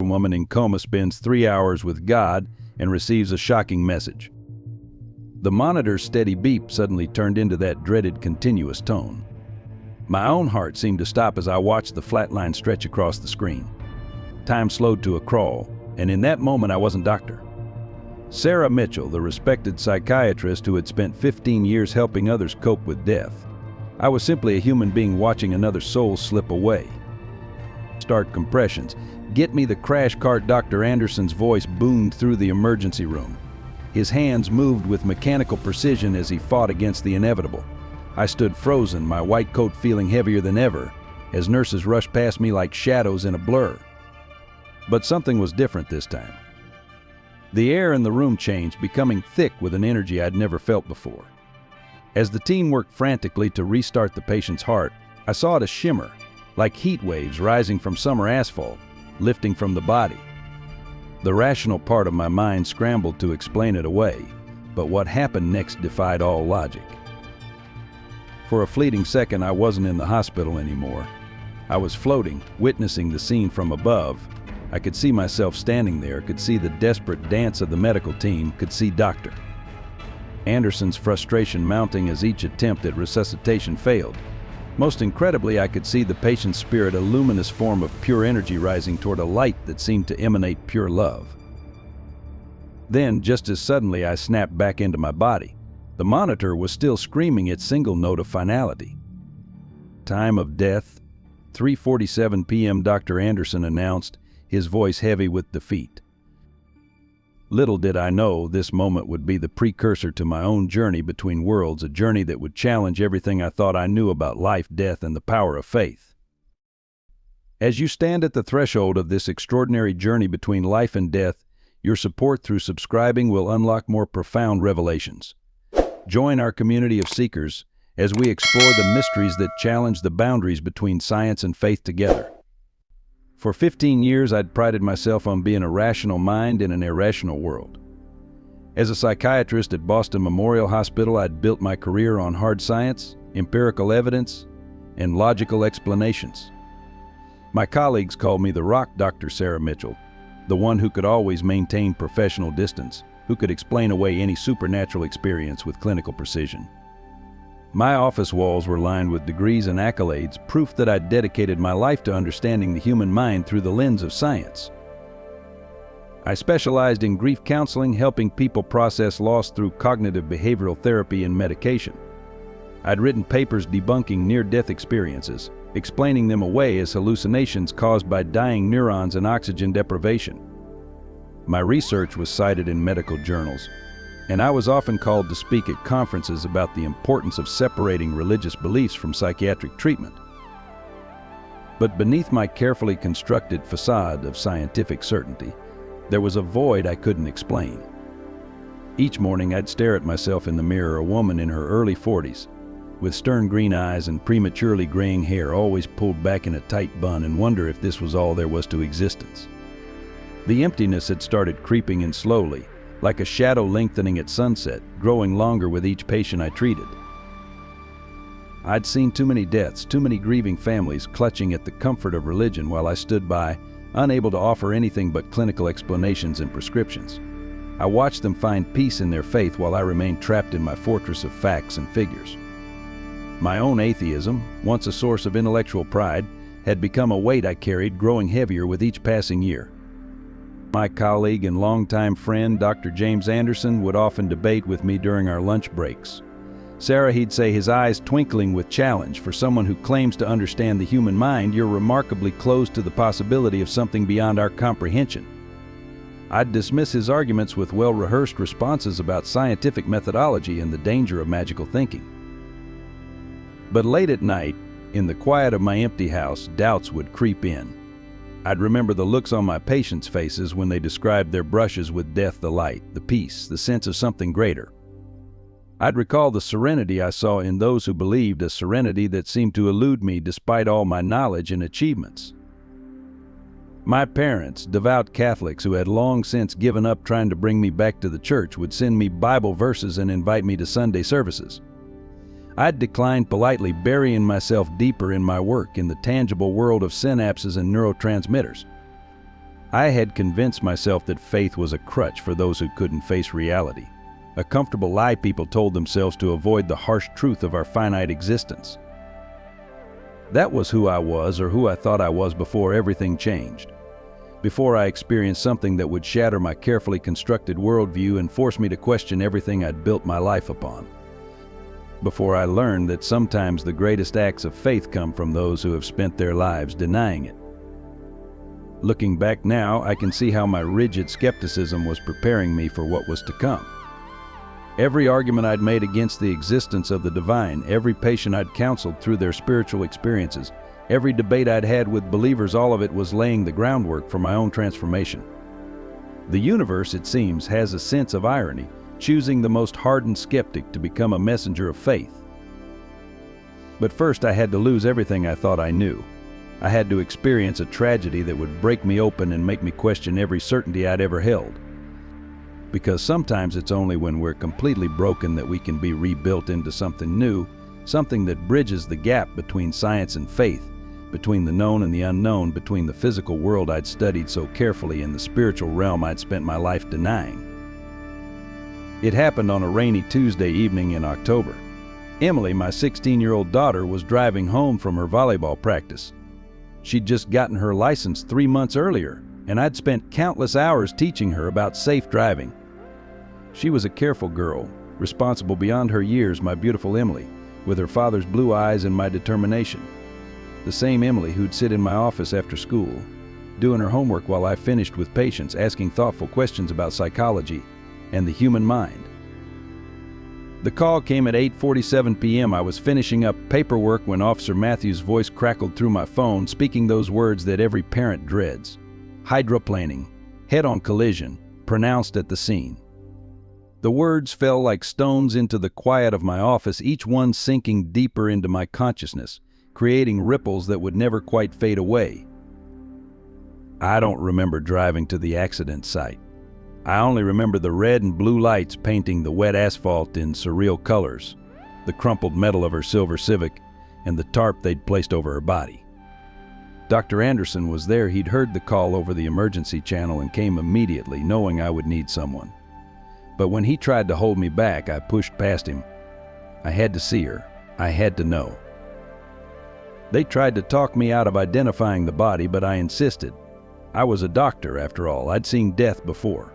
American woman in coma spends 3 hours with God and receives a shocking message. The monitor's steady beep suddenly turned into that dreaded continuous tone. My own heart seemed to stop as I watched the flat line stretch across the screen. Time slowed to a crawl, and in that moment I wasn't Dr. Sarah Mitchell, the respected psychiatrist who had spent 15 years helping others cope with death. I was simply a human being watching another soul slip away. Start compressions. Get me the crash cart. Dr. Anderson's voice boomed through the emergency room. His hands moved with mechanical precision as he fought against the inevitable. I stood frozen, my white coat feeling heavier than ever, as nurses rushed past me like shadows in a blur. But something was different this time. The air in the room changed, becoming thick with an energy I'd never felt before. As the team worked frantically to restart the patient's heart, I saw it a shimmer, like heat waves rising from summer asphalt, lifting from the body. The rational part of my mind scrambled to explain it away, but what happened next defied all logic. For a fleeting second, I wasn't in the hospital anymore. I was floating, witnessing the scene from above. I could see myself standing there, could see the desperate dance of the medical team, could see Dr. Anderson's frustration mounting as each attempt at resuscitation failed. Most incredibly, I could see the patient's spirit, a luminous form of pure energy rising toward a light that seemed to emanate pure love. Then, just as suddenly, I snapped back into my body. The monitor was still screaming its single note of finality. Time of death, 3:47 p.m. Dr. Anderson announced, his voice heavy with defeat. Little did I know this moment would be the precursor to my own journey between worlds, a journey that would challenge everything I thought I knew about life, death, and the power of faith. As you stand at the threshold of this extraordinary journey between life and death, your support through subscribing will unlock more profound revelations. Join our community of seekers as we explore the mysteries that challenge the boundaries between science and faith together. For 15 years, I'd prided myself on being a rational mind in an irrational world. As a psychiatrist at Boston Memorial Hospital, I'd built my career on hard science, empirical evidence, and logical explanations. My colleagues called me the rock Dr. Sarah Mitchell, the one who could always maintain professional distance, who could explain away any supernatural experience with clinical precision. My office walls were lined with degrees and accolades, proof that I'd dedicated my life to understanding the human mind through the lens of science. I specialized in grief counseling, helping people process loss through cognitive behavioral therapy and medication. I'd written papers debunking near-death experiences, explaining them away as hallucinations caused by dying neurons and oxygen deprivation. My research was cited in medical journals, and I was often called to speak at conferences about the importance of separating religious beliefs from psychiatric treatment. But beneath my carefully constructed facade of scientific certainty, there was a void I couldn't explain. Each morning I'd stare at myself in the mirror, a woman in her early 40s, with stern green eyes and prematurely graying hair always pulled back in a tight bun, and wonder if this was all there was to existence. The emptiness had started creeping in slowly, like a shadow lengthening at sunset, growing longer with each patient I treated. I'd seen too many deaths, too many grieving families clutching at the comfort of religion while I stood by, unable to offer anything but clinical explanations and prescriptions. I watched them find peace in their faith while I remained trapped in my fortress of facts and figures. My own atheism, once a source of intellectual pride, had become a weight I carried, growing heavier with each passing year. My colleague and longtime friend, Dr. James Anderson, would often debate with me during our lunch breaks. Sarah, he'd say, his eyes twinkling with challenge, for someone who claims to understand the human mind, you're remarkably close to the possibility of something beyond our comprehension. I'd dismiss his arguments with well-rehearsed responses about scientific methodology and the danger of magical thinking. But late at night, in the quiet of my empty house, doubts would creep in. I'd remember the looks on my patients' faces when they described their brushes with death, the light, the peace, the sense of something greater. I'd recall the serenity I saw in those who believed, a serenity that seemed to elude me despite all my knowledge and achievements. My parents, devout Catholics who had long since given up trying to bring me back to the church, would send me Bible verses and invite me to Sunday services. I'd decline politely, burying myself deeper in my work in the tangible world of synapses and neurotransmitters. I had convinced myself that faith was a crutch for those who couldn't face reality, a comfortable lie people told themselves to avoid the harsh truth of our finite existence. That was who I was, or who I thought I was, before everything changed. Before I experienced something that would shatter my carefully constructed worldview and force me to question everything I'd built my life upon. Before I learned that sometimes the greatest acts of faith come from those who have spent their lives denying it. Looking back now, I can see how my rigid skepticism was preparing me for what was to come. Every argument I'd made against the existence of the divine, every patient I'd counseled through their spiritual experiences, every debate I'd had with believers, all of it was laying the groundwork for my own transformation. The universe, it seems, has a sense of irony, choosing the most hardened skeptic to become a messenger of faith. But first I had to lose everything I thought I knew. I had to experience a tragedy that would break me open and make me question every certainty I'd ever held. Because sometimes it's only when we're completely broken that we can be rebuilt into something new, something that bridges the gap between science and faith, between the known and the unknown, between the physical world I'd studied so carefully and the spiritual realm I'd spent my life denying. It happened on a rainy Tuesday evening in October. Emily, my 16-year-old daughter, was driving home from her volleyball practice. She'd just gotten her license 3 months earlier, and I'd spent countless hours teaching her about safe driving. She was a careful girl, responsible beyond her years, my beautiful Emily, with her father's blue eyes and my determination. The same Emily who'd sit in my office after school, doing her homework while I finished with patients, asking thoughtful questions about psychology and the human mind. The call came at 8:47 p.m. I was finishing up paperwork when Officer Matthews' voice crackled through my phone, speaking those words that every parent dreads. Hydroplaning, head-on collision, pronounced at the scene. The words fell like stones into the quiet of my office, each one sinking deeper into my consciousness, creating ripples that would never quite fade away. I don't remember driving to the accident site. I only remember the red and blue lights painting the wet asphalt in surreal colors, the crumpled metal of her silver Civic, and the tarp they'd placed over her body. Dr. Anderson was there. He'd heard the call over the emergency channel and came immediately, knowing I would need someone. But when he tried to hold me back, I pushed past him. I had to see her. I had to know. They tried to talk me out of identifying the body, but I insisted. I was a doctor, after all. I'd seen death before.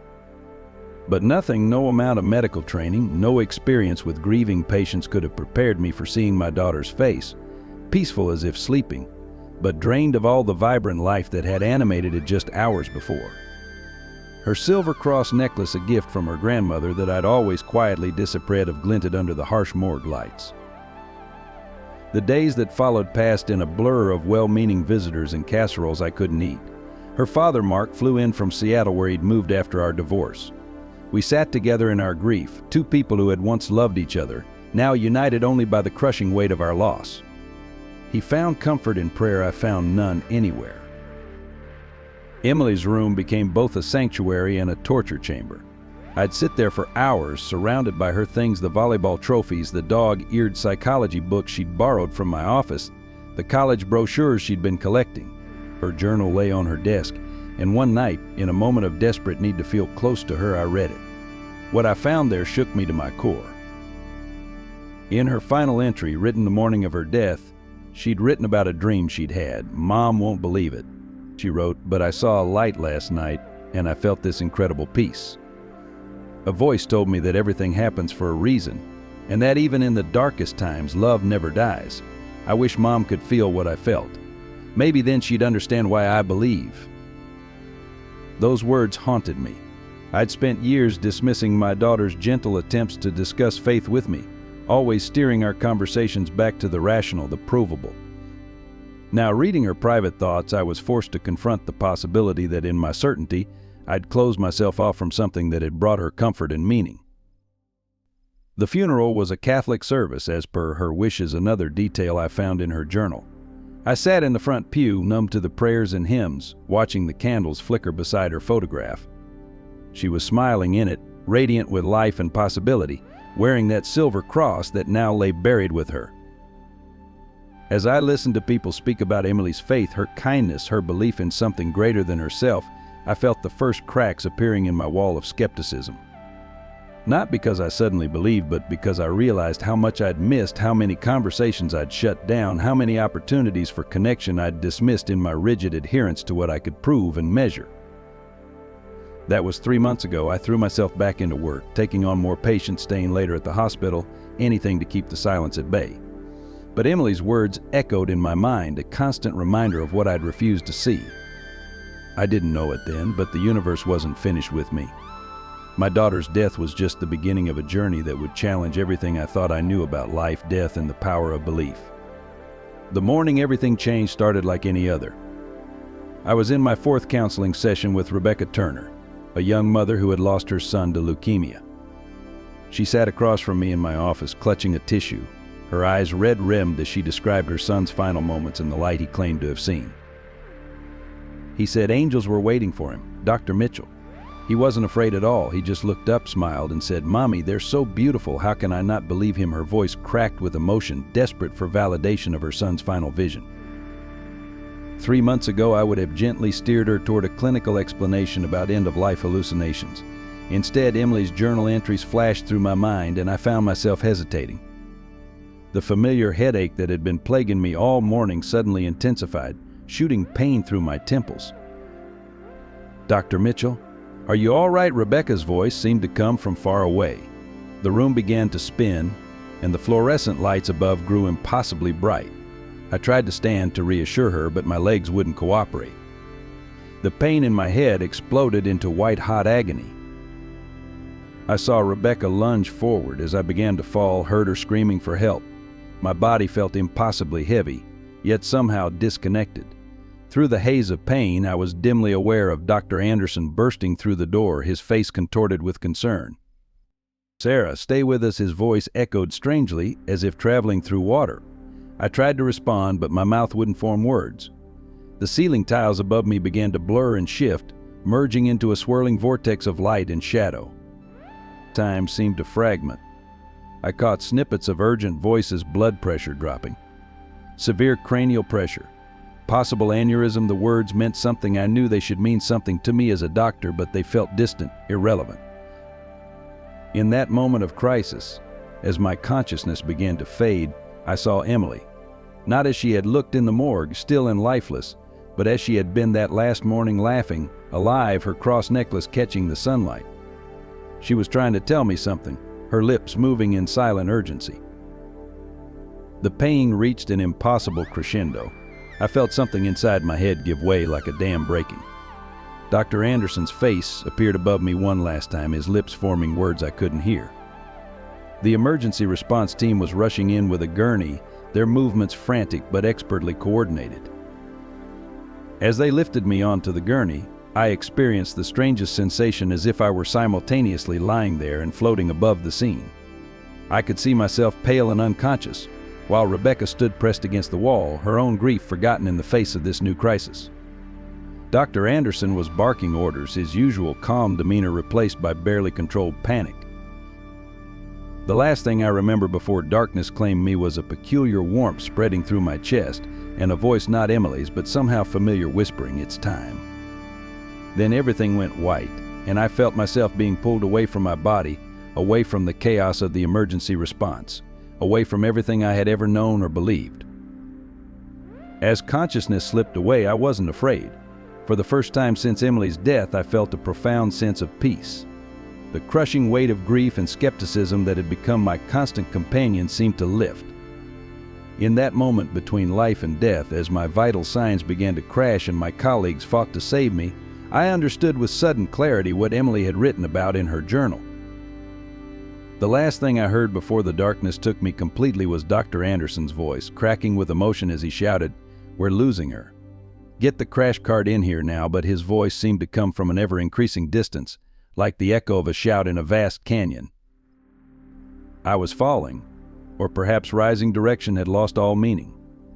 But nothing, no amount of medical training, no experience with grieving patients could have prepared me for seeing my daughter's face, peaceful as if sleeping, but drained of all the vibrant life that had animated it just hours before. Her silver cross necklace, a gift from her grandmother that I'd always quietly disapproved of, glinted under the harsh morgue lights. The days that followed passed in a blur of well-meaning visitors and casseroles I couldn't eat. Her father, Mark, flew in from Seattle where he'd moved after our divorce. We sat together in our grief, two people who had once loved each other, now united only by the crushing weight of our loss. He found comfort in prayer I found none anywhere. Emily's room became both a sanctuary and a torture chamber. I'd sit there for hours, surrounded by her things, the volleyball trophies, the dog-eared psychology books she'd borrowed from my office, the college brochures she'd been collecting. Her journal lay on her desk, and one night, in a moment of desperate need to feel close to her, I read it. What I found there shook me to my core. In her final entry, written the morning of her death, she'd written about a dream she'd had. "Mom won't believe it," she wrote, "but I saw a light last night, and I felt this incredible peace. A voice told me that everything happens for a reason, and that even in the darkest times, love never dies. I wish Mom could feel what I felt. Maybe then she'd understand why I believe." Those words haunted me. I'd spent years dismissing my daughter's gentle attempts to discuss faith with me, always steering our conversations back to the rational, the provable. Now, reading her private thoughts, I was forced to confront the possibility that in my certainty, I'd closed myself off from something that had brought her comfort and meaning. The funeral was a Catholic service, as per her wishes, another detail I found in her journal. I sat in the front pew, numb to the prayers and hymns, watching the candles flicker beside her photograph. She was smiling in it, radiant with life and possibility, wearing that silver cross that now lay buried with her. As I listened to people speak about Emily's faith, her kindness, her belief in something greater than herself, I felt the first cracks appearing in my wall of skepticism. Not because I suddenly believed, but because I realized how much I'd missed, how many conversations I'd shut down, how many opportunities for connection I'd dismissed in my rigid adherence to what I could prove and measure. That was 3 months ago. I threw myself back into work, taking on more patients, staying later at the hospital, anything to keep the silence at bay. But Emily's words echoed in my mind, a constant reminder of what I'd refused to see. I didn't know it then, but the universe wasn't finished with me. My daughter's death was just the beginning of a journey that would challenge everything I thought I knew about life, death, and the power of belief. The morning everything changed started like any other. I was in my 4th counseling session with Rebecca Turner, a young mother who had lost her son to leukemia. She sat across from me in my office, clutching a tissue, her eyes red-rimmed as she described her son's final moments in the light he claimed to have seen. He said angels were waiting for him, Dr. Mitchell. He wasn't afraid at all. He just looked up, smiled, and said, "Mommy, they're so beautiful. How can I not believe him?" Her voice cracked with emotion, desperate for validation of her son's final vision. 3 months ago, I would have gently steered her toward a clinical explanation about end-of-life hallucinations. Instead, Emily's journal entries flashed through my mind, and I found myself hesitating. The familiar headache that had been plaguing me all morning suddenly intensified, shooting pain through my temples. "Dr. Mitchell, are you all right?" Rebecca's voice seemed to come from far away. The room began to spin, and the fluorescent lights above grew impossibly bright. I tried to stand to reassure her, but my legs wouldn't cooperate. The pain in my head exploded into white-hot agony. I saw Rebecca lunge forward. As I began to fall, heard her screaming for help. My body felt impossibly heavy, yet somehow disconnected. Through the haze of pain, I was dimly aware of Dr. Anderson bursting through the door, his face contorted with concern. "Sarah, stay with us," his voice echoed strangely, as if traveling through water. I tried to respond, but my mouth wouldn't form words. The ceiling tiles above me began to blur and shift, merging into a swirling vortex of light and shadow. Time seemed to fragment. I caught snippets of urgent voices, blood pressure dropping. Severe cranial pressure. Possible aneurysm. The words meant something. I knew they should mean something to me as a doctor, but they felt distant, irrelevant. In that moment of crisis, as my consciousness began to fade, I saw Emily. Not as she had looked in the morgue, still and lifeless, but as she had been that last morning, laughing, alive, her cross necklace catching the sunlight. She was trying to tell me something, her lips moving in silent urgency. The pain reached an impossible crescendo. I felt something inside my head give way, like a dam breaking. Dr. Anderson's face appeared above me one last time, his lips forming words I couldn't hear. The emergency response team was rushing in with a gurney, their movements frantic but expertly coordinated. As they lifted me onto the gurney, I experienced the strangest sensation, as if I were simultaneously lying there and floating above the scene. I could see myself pale and unconscious, while Rebecca stood pressed against the wall, her own grief forgotten in the face of this new crisis. Dr. Anderson was barking orders, his usual calm demeanor replaced by barely controlled panic. The last thing I remember before darkness claimed me was a peculiar warmth spreading through my chest, and a voice not Emily's, but somehow familiar, whispering, "It's time." Then everything went white, and I felt myself being pulled away from my body, away from the chaos of the emergency response, away from everything I had ever known or believed. As consciousness slipped away, I wasn't afraid. For the first time since Emily's death, I felt a profound sense of peace. The crushing weight of grief and skepticism that had become my constant companion seemed to lift. In that moment between life and death, as my vital signs began to crash and my colleagues fought to save me, I understood with sudden clarity what Emily had written about in her journal. The last thing I heard before the darkness took me completely was Dr. Anderson's voice, cracking with emotion as he shouted, "We're losing her. Get the crash cart in here now," but his voice seemed to come from an ever-increasing distance, like the echo of a shout in a vast canyon. I was falling, or perhaps rising direction had lost all meaning.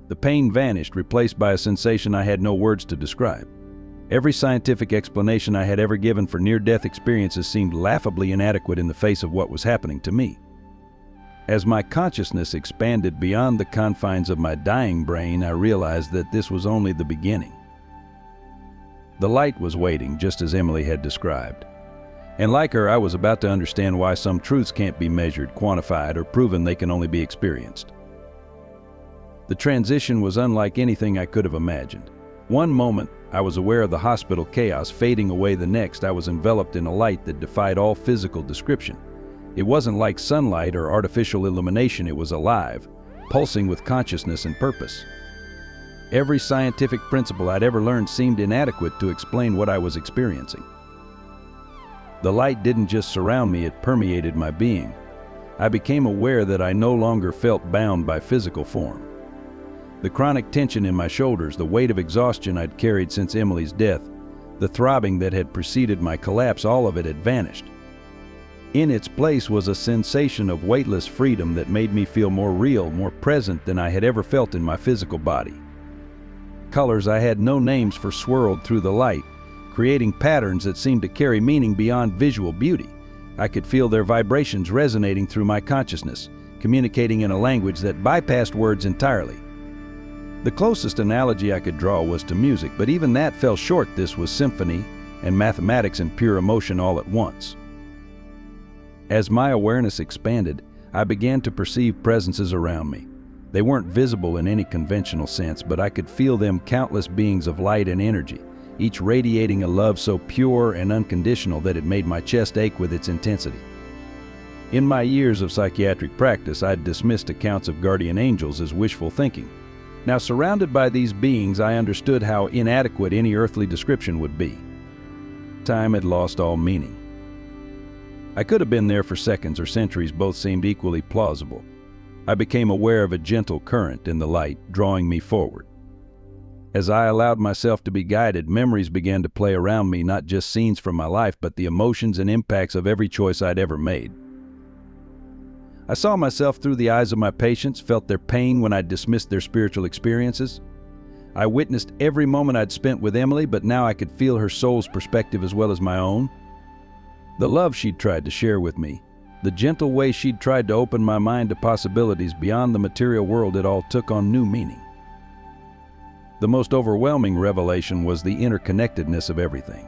The pain vanished, replaced by a sensation I had no words to describe. Every scientific explanation I had ever given for near-death experiences seemed laughably inadequate in the face of what was happening to me. As my consciousness expanded beyond the confines of my dying brain, I realized that this was only the beginning. The light was waiting, just as Emily had described. And like her, I was about to understand why some truths can't be measured, quantified, or proven. They can only be experienced. The transition was unlike anything I could have imagined. One moment, I was aware of the hospital chaos fading away. The next, I was enveloped in a light that defied all physical description. It wasn't like sunlight or artificial illumination. It was alive, pulsing with consciousness and purpose. Every scientific principle I'd ever learned seemed inadequate to explain what I was experiencing. The light didn't just surround me, it permeated my being. I became aware that I no longer felt bound by physical form. The chronic tension in my shoulders, the weight of exhaustion I'd carried since Emily's death, the throbbing that had preceded my collapse, all of it had vanished. In its place was a sensation of weightless freedom that made me feel more real, more present than I had ever felt in my physical body. Colors I had no names for swirled through the light, creating patterns that seemed to carry meaning beyond visual beauty. I could feel their vibrations resonating through my consciousness, communicating in a language that bypassed words entirely. The closest analogy I could draw was to music, but even that fell short. This was symphony and mathematics and pure emotion all at once. As my awareness expanded, I began to perceive presences around me. They weren't visible in any conventional sense, but I could feel them, countless beings of light and energy, each radiating a love so pure and unconditional that it made my chest ache with its intensity. In my years of psychiatric practice, I'd dismissed accounts of guardian angels as wishful thinking. Now, surrounded by these beings, I understood how inadequate any earthly description would be. Time had lost all meaning. I could have been there for seconds or centuries, both seemed equally plausible. I became aware of a gentle current in the light, drawing me forward. As I allowed myself to be guided, memories began to play around me, not just scenes from my life, but the emotions and impacts of every choice I'd ever made. I saw myself through the eyes of my patients, felt their pain when I dismissed their spiritual experiences. I witnessed every moment I'd spent with Emily, but now I could feel her soul's perspective as well as my own. The love she'd tried to share with me, the gentle way she'd tried to open my mind to possibilities beyond the material world, it all took on new meaning. The most overwhelming revelation was the interconnectedness of everything.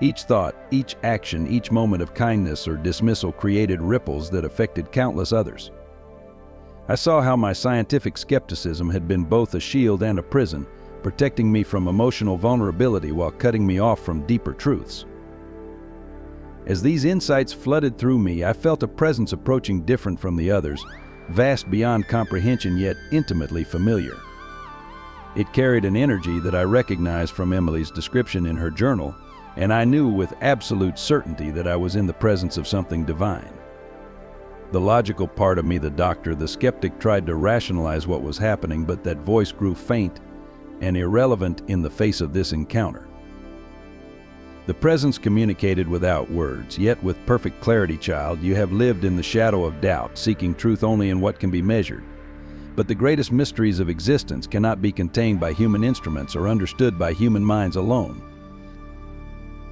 Each thought, each action, each moment of kindness or dismissal created ripples that affected countless others. I saw how my scientific skepticism had been both a shield and a prison, protecting me from emotional vulnerability while cutting me off from deeper truths. As these insights flooded through me, I felt a presence approaching, different from the others, vast beyond comprehension yet intimately familiar. It carried an energy that I recognized from Emily's description in her journal, and I knew with absolute certainty that I was in the presence of something divine. The logical part of me, the doctor, the skeptic, tried to rationalize what was happening, but that voice grew faint and irrelevant in the face of this encounter. The presence communicated without words, yet with perfect clarity. Child, you have lived in the shadow of doubt, seeking truth only in what can be measured. But the greatest mysteries of existence cannot be contained by human instruments or understood by human minds alone.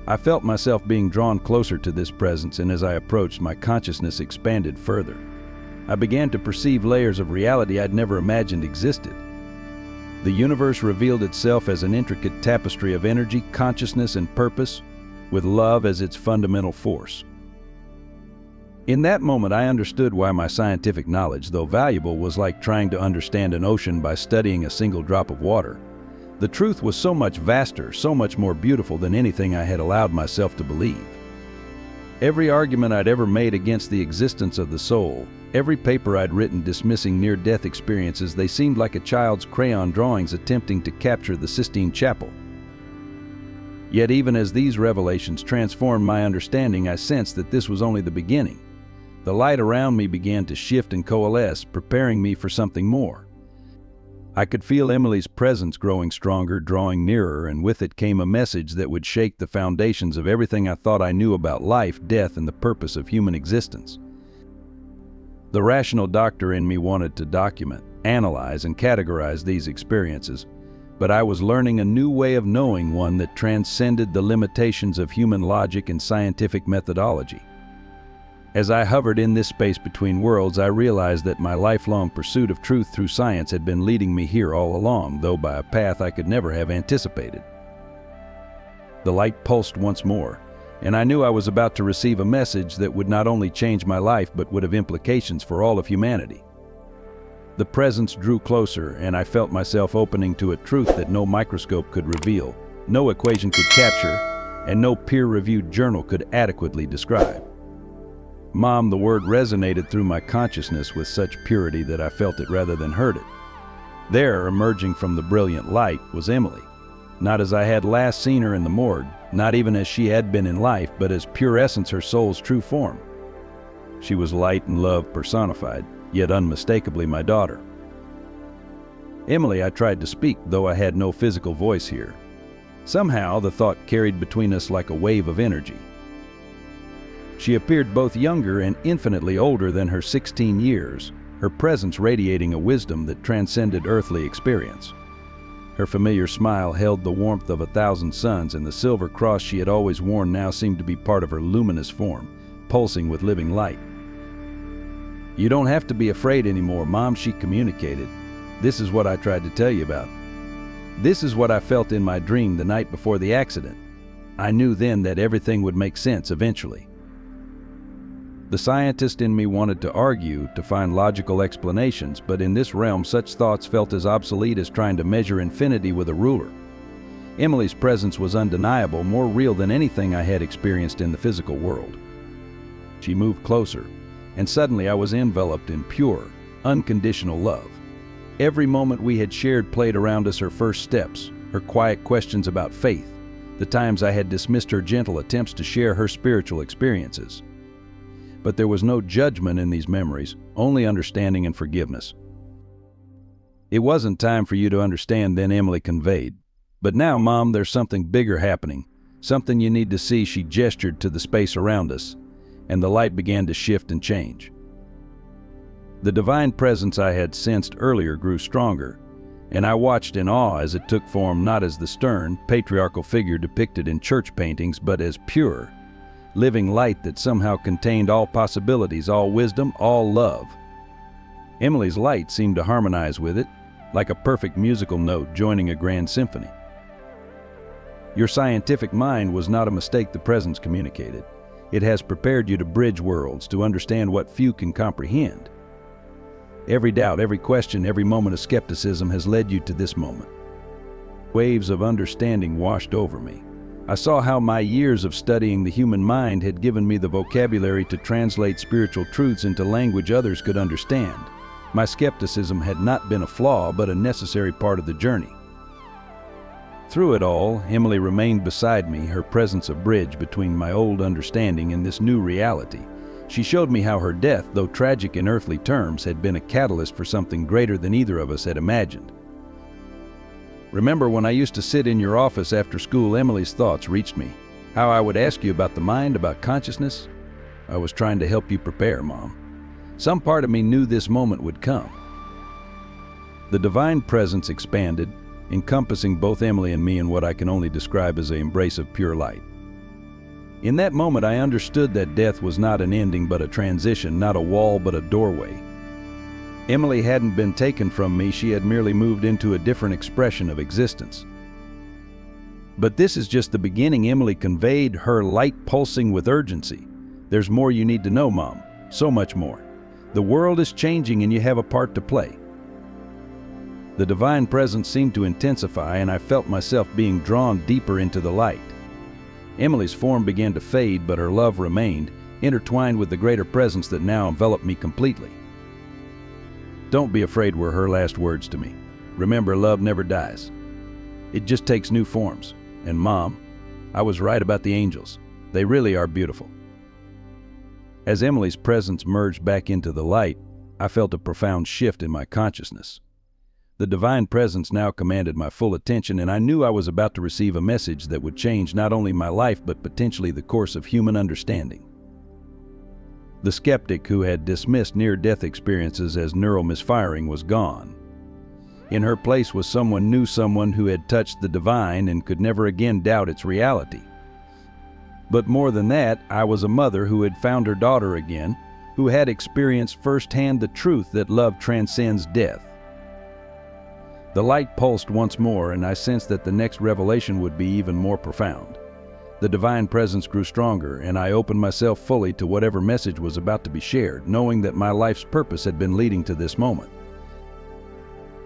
I felt myself being drawn closer to this presence, and as I approached, my consciousness expanded further. I began to perceive layers of reality I'd never imagined existed. The universe revealed itself as an intricate tapestry of energy, consciousness, and purpose, with love as its fundamental force. In that moment, I understood why my scientific knowledge, though valuable, was like trying to understand an ocean by studying a single drop of water. The truth was so much vaster, so much more beautiful than anything I had allowed myself to believe. Every argument I'd ever made against the existence of the soul, every paper I'd written dismissing near-death experiences, they seemed like a child's crayon drawings attempting to capture the Sistine Chapel. Yet even as these revelations transformed my understanding, I sensed that this was only the beginning. The light around me began to shift and coalesce, preparing me for something more. I could feel Emily's presence growing stronger, drawing nearer, and with it came a message that would shake the foundations of everything I thought I knew about life, death, and the purpose of human existence. The rational doctor in me wanted to document, analyze, and categorize these experiences, but I was learning a new way of knowing, one that transcended the limitations of human logic and scientific methodology. As I hovered in this space between worlds, I realized that my lifelong pursuit of truth through science had been leading me here all along, though by a path I could never have anticipated. The light pulsed once more, and I knew I was about to receive a message that would not only change my life but would have implications for all of humanity. The presence drew closer, and I felt myself opening to a truth that no microscope could reveal, no equation could capture, and no peer-reviewed journal could adequately describe. Mom, the word resonated through my consciousness with such purity that I felt it rather than heard it. There, emerging from the brilliant light, was Emily. Not as I had last seen her in the morgue, not even as she had been in life, but as pure essence, her soul's true form. She was light and love personified, yet unmistakably my daughter. Emily, I tried to speak, though I had no physical voice here. Somehow, the thought carried between us like a wave of energy. She appeared both younger and infinitely older than her 16 years, her presence radiating a wisdom that transcended earthly experience. Her familiar smile held the warmth of 1,000 suns, and the silver cross she had always worn now seemed to be part of her luminous form, pulsing with living light. "You don't have to be afraid anymore, Mom," she communicated. "This is what I tried to tell you about. This is what I felt in my dream the night before the accident. I knew then that everything would make sense eventually." The scientist in me wanted to argue, to find logical explanations, but in this realm such thoughts felt as obsolete as trying to measure infinity with a ruler. Emily's presence was undeniable, more real than anything I had experienced in the physical world. She moved closer, and suddenly I was enveloped in pure, unconditional love. Every moment we had shared played around us: her first steps, her quiet questions about faith, the times I had dismissed her gentle attempts to share her spiritual experiences. But there was no judgment in these memories, only understanding and forgiveness. "It wasn't time for you to understand then," Emily conveyed. "But now, Mom, there's something bigger happening, something you need to see." She gestured to the space around us, and the light began to shift and change. The divine presence I had sensed earlier grew stronger, and I watched in awe as it took form, not as the stern, patriarchal figure depicted in church paintings, but as pure, living light that somehow contained all possibilities, all wisdom, all love. Emily's light seemed to harmonize with it, like a perfect musical note joining a grand symphony. "Your scientific mind was not a mistake," the presence communicated. "It has prepared you to bridge worlds, to understand what few can comprehend. Every doubt, every question, every moment of skepticism has led you to this moment." Waves of understanding washed over me. I saw how my years of studying the human mind had given me the vocabulary to translate spiritual truths into language others could understand. My skepticism had not been a flaw, but a necessary part of the journey. Through it all, Emily remained beside me, her presence a bridge between my old understanding and this new reality. She showed me how her death, though tragic in earthly terms, had been a catalyst for something greater than either of us had imagined. "Remember when I used to sit in your office after school?" Emily's thoughts reached me. "How I would ask you about the mind, about consciousness? I was trying to help you prepare, Mom. Some part of me knew this moment would come." The divine presence expanded, encompassing both Emily and me in what I can only describe as an embrace of pure light. In that moment I understood that death was not an ending but a transition, not a wall but a doorway. Emily hadn't been taken from me, she had merely moved into a different expression of existence. "But this is just the beginning," Emily conveyed, her light pulsing with urgency. "There's more you need to know, Mom, so much more. The world is changing and you have a part to play." The divine presence seemed to intensify, and I felt myself being drawn deeper into the light. Emily's form began to fade, but her love remained, intertwined with the greater presence that now enveloped me completely. "Don't be afraid," were her last words to me. "Remember, love never dies. It just takes new forms. And Mom, I was right about the angels. They really are beautiful." As Emily's presence merged back into the light, I felt a profound shift in my consciousness. The divine presence now commanded my full attention, and I knew I was about to receive a message that would change not only my life but potentially the course of human understanding. The skeptic who had dismissed near-death experiences as neural misfiring was gone. In her place was someone new, someone who had touched the divine and could never again doubt its reality. But more than that, I was a mother who had found her daughter again, who had experienced firsthand the truth that love transcends death. The light pulsed once more, and I sensed that the next revelation would be even more profound. The divine presence grew stronger, and I opened myself fully to whatever message was about to be shared, knowing that my life's purpose had been leading to this moment.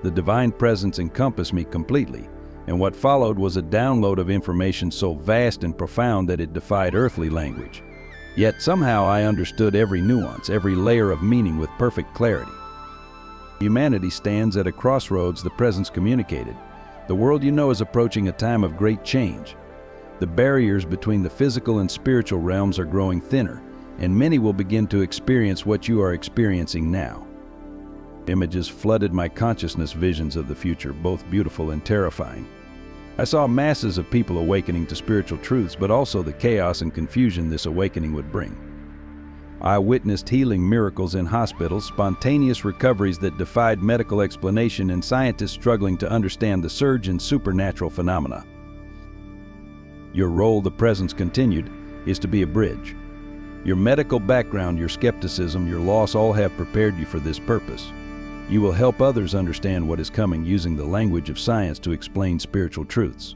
The divine presence encompassed me completely, and what followed was a download of information so vast and profound that it defied earthly language. Yet somehow I understood every nuance, every layer of meaning with perfect clarity. Humanity stands at a crossroads, the presence communicated. The world you know is approaching a time of great change. The barriers between the physical and spiritual realms are growing thinner, and many will begin to experience what you are experiencing now. Images flooded my consciousness, visions of the future, both beautiful and terrifying. I saw masses of people awakening to spiritual truths, but also the chaos and confusion this awakening would bring. I witnessed healing miracles in hospitals, spontaneous recoveries that defied medical explanation, and scientists struggling to understand the surge in supernatural phenomena. Your role, the presence continued, is to be a bridge. Your medical background, your skepticism, your loss all have prepared you for this purpose. You will help others understand what is coming using the language of science to explain spiritual truths.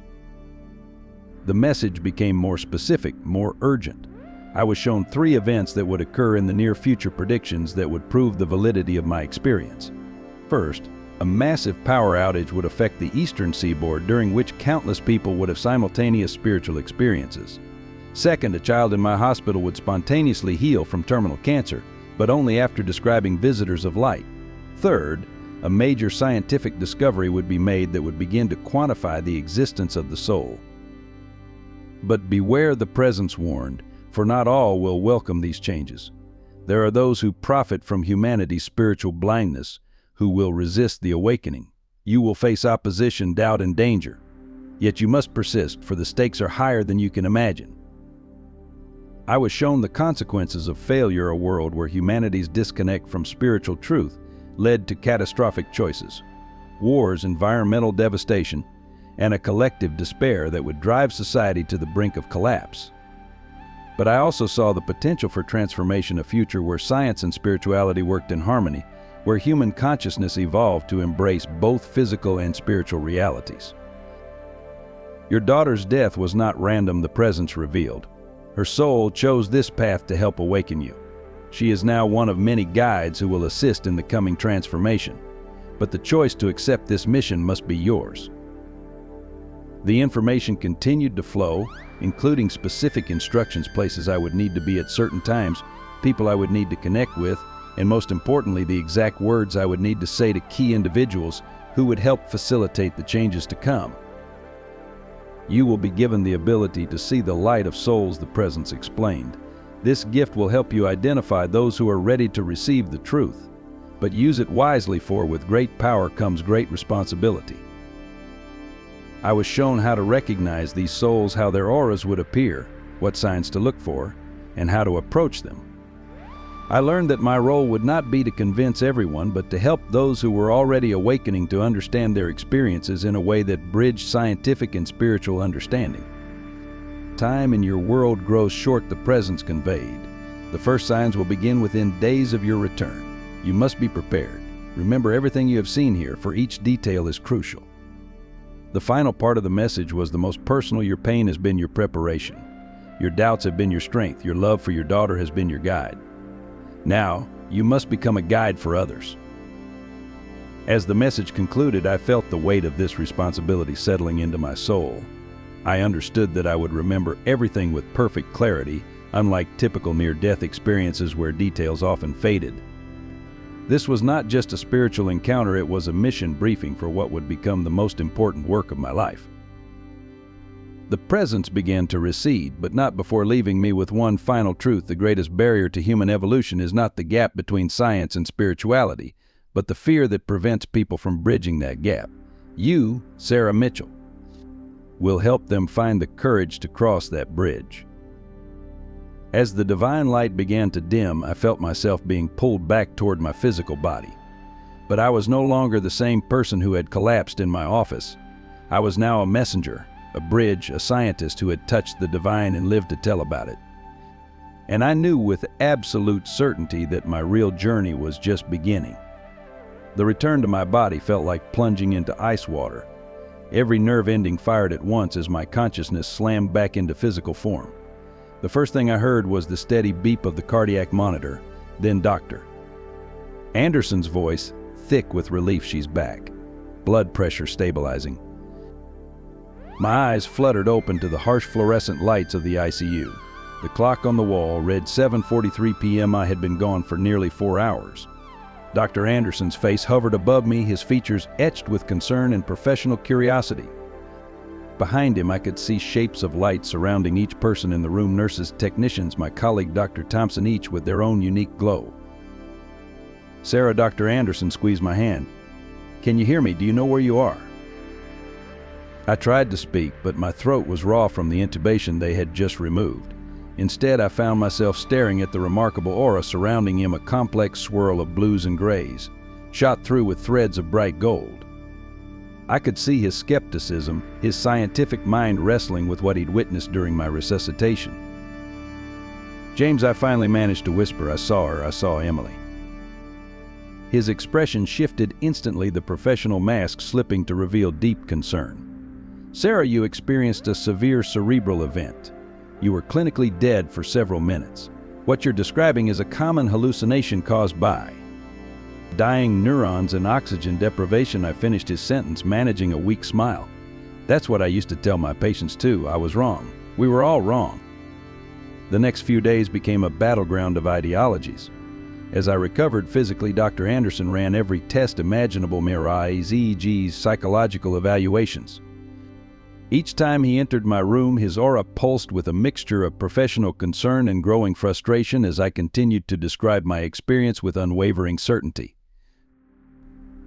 The message became more specific, more urgent. I was shown 3 events that would occur in the near future, predictions that would prove the validity of my experience. First, a massive power outage would affect the eastern seaboard, during which countless people would have simultaneous spiritual experiences. Second, a child in my hospital would spontaneously heal from terminal cancer, but only after describing visitors of light. Third, a major scientific discovery would be made that would begin to quantify the existence of the soul. But beware, the presence warned, for not all will welcome these changes. There are those who profit from humanity's spiritual blindness, who will resist the awakening. You will face opposition, doubt, and danger. Yet you must persist, for the stakes are higher than you can imagine. I was shown the consequences of failure, a world where humanity's disconnect from spiritual truth led to catastrophic choices, wars, environmental devastation, and a collective despair that would drive society to the brink of collapse. But I also saw the potential for transformation, a future where science and spirituality worked in harmony, where human consciousness evolved to embrace both physical and spiritual realities. Your daughter's death was not random, the presence revealed. Her soul chose this path to help awaken you. She is now one of many guides who will assist in the coming transformation. But the choice to accept this mission must be yours. The information continued to flow, including specific instructions, places I would need to be at certain times, people I would need to connect with, and most importantly, the exact words I would need to say to key individuals who would help facilitate the changes to come. You will be given the ability to see the light of souls, the presence explained. This gift will help you identify those who are ready to receive the truth, but use it wisely, for with great power comes great responsibility. I was shown how to recognize these souls, how their auras would appear, what signs to look for, and how to approach them. I learned that my role would not be to convince everyone, but to help those who were already awakening to understand their experiences in a way that bridged scientific and spiritual understanding. Time in your world grows short, the presence conveyed. The first signs will begin within days of your return. You must be prepared. Remember everything you have seen here, for each detail is crucial. The final part of the message was the most personal. Your pain has been your preparation. Your doubts have been your strength. Your love for your daughter has been your guide. Now, you must become a guide for others. As the message concluded, I felt the weight of this responsibility settling into my soul. I understood that I would remember everything with perfect clarity, unlike typical near-death experiences where details often faded. This was not just a spiritual encounter, it was a mission briefing for what would become the most important work of my life. The presence began to recede, but not before leaving me with one final truth. The greatest barrier to human evolution is not the gap between science and spirituality, but the fear that prevents people from bridging that gap. You, Sarah Mitchell, will help them find the courage to cross that bridge. As the divine light began to dim, I felt myself being pulled back toward my physical body. But I was no longer the same person who had collapsed in my office. I was now a messenger, a bridge, a scientist who had touched the divine and lived to tell about it. And I knew with absolute certainty that my real journey was just beginning. The return to my body felt like plunging into ice water. Every nerve ending fired at once as my consciousness slammed back into physical form. The first thing I heard was the steady beep of the cardiac monitor, then Dr. Anderson's voice, thick with relief she's back, blood pressure stabilizing. My eyes fluttered open to the harsh fluorescent lights of the ICU. The clock on the wall read 7:43 p.m. I had been gone for nearly 4 hours. Dr. Anderson's face hovered above me, his features etched with concern and professional curiosity. Behind him, I could see shapes of light surrounding each person in the room, nurses, technicians, my colleague Dr. Thompson, each with their own unique glow. Sarah, Dr. Anderson squeezed my hand. "Can you hear me? Do you know where you are?" I tried to speak, but my throat was raw from the intubation they had just removed. Instead, I found myself staring at the remarkable aura surrounding him, a complex swirl of blues and grays, shot through with threads of bright gold. I could see his skepticism, his scientific mind wrestling with what he'd witnessed during my resuscitation. "James," I finally managed to whisper. "I saw her. I saw Emily." His expression shifted instantly, the professional mask slipping to reveal deep concern. "Sarah, you experienced a severe cerebral event. You were clinically dead for several minutes. What you're describing is a common hallucination caused by dying neurons and oxygen deprivation." I finished his sentence, managing a weak smile. "That's what I used to tell my patients too. I was wrong. We were all wrong." The next few days became a battleground of ideologies. As I recovered physically, Dr. Anderson ran every test imaginable: MRIs, EEGs, psychological evaluations. Each time he entered my room, his aura pulsed with a mixture of professional concern and growing frustration as I continued to describe my experience with unwavering certainty.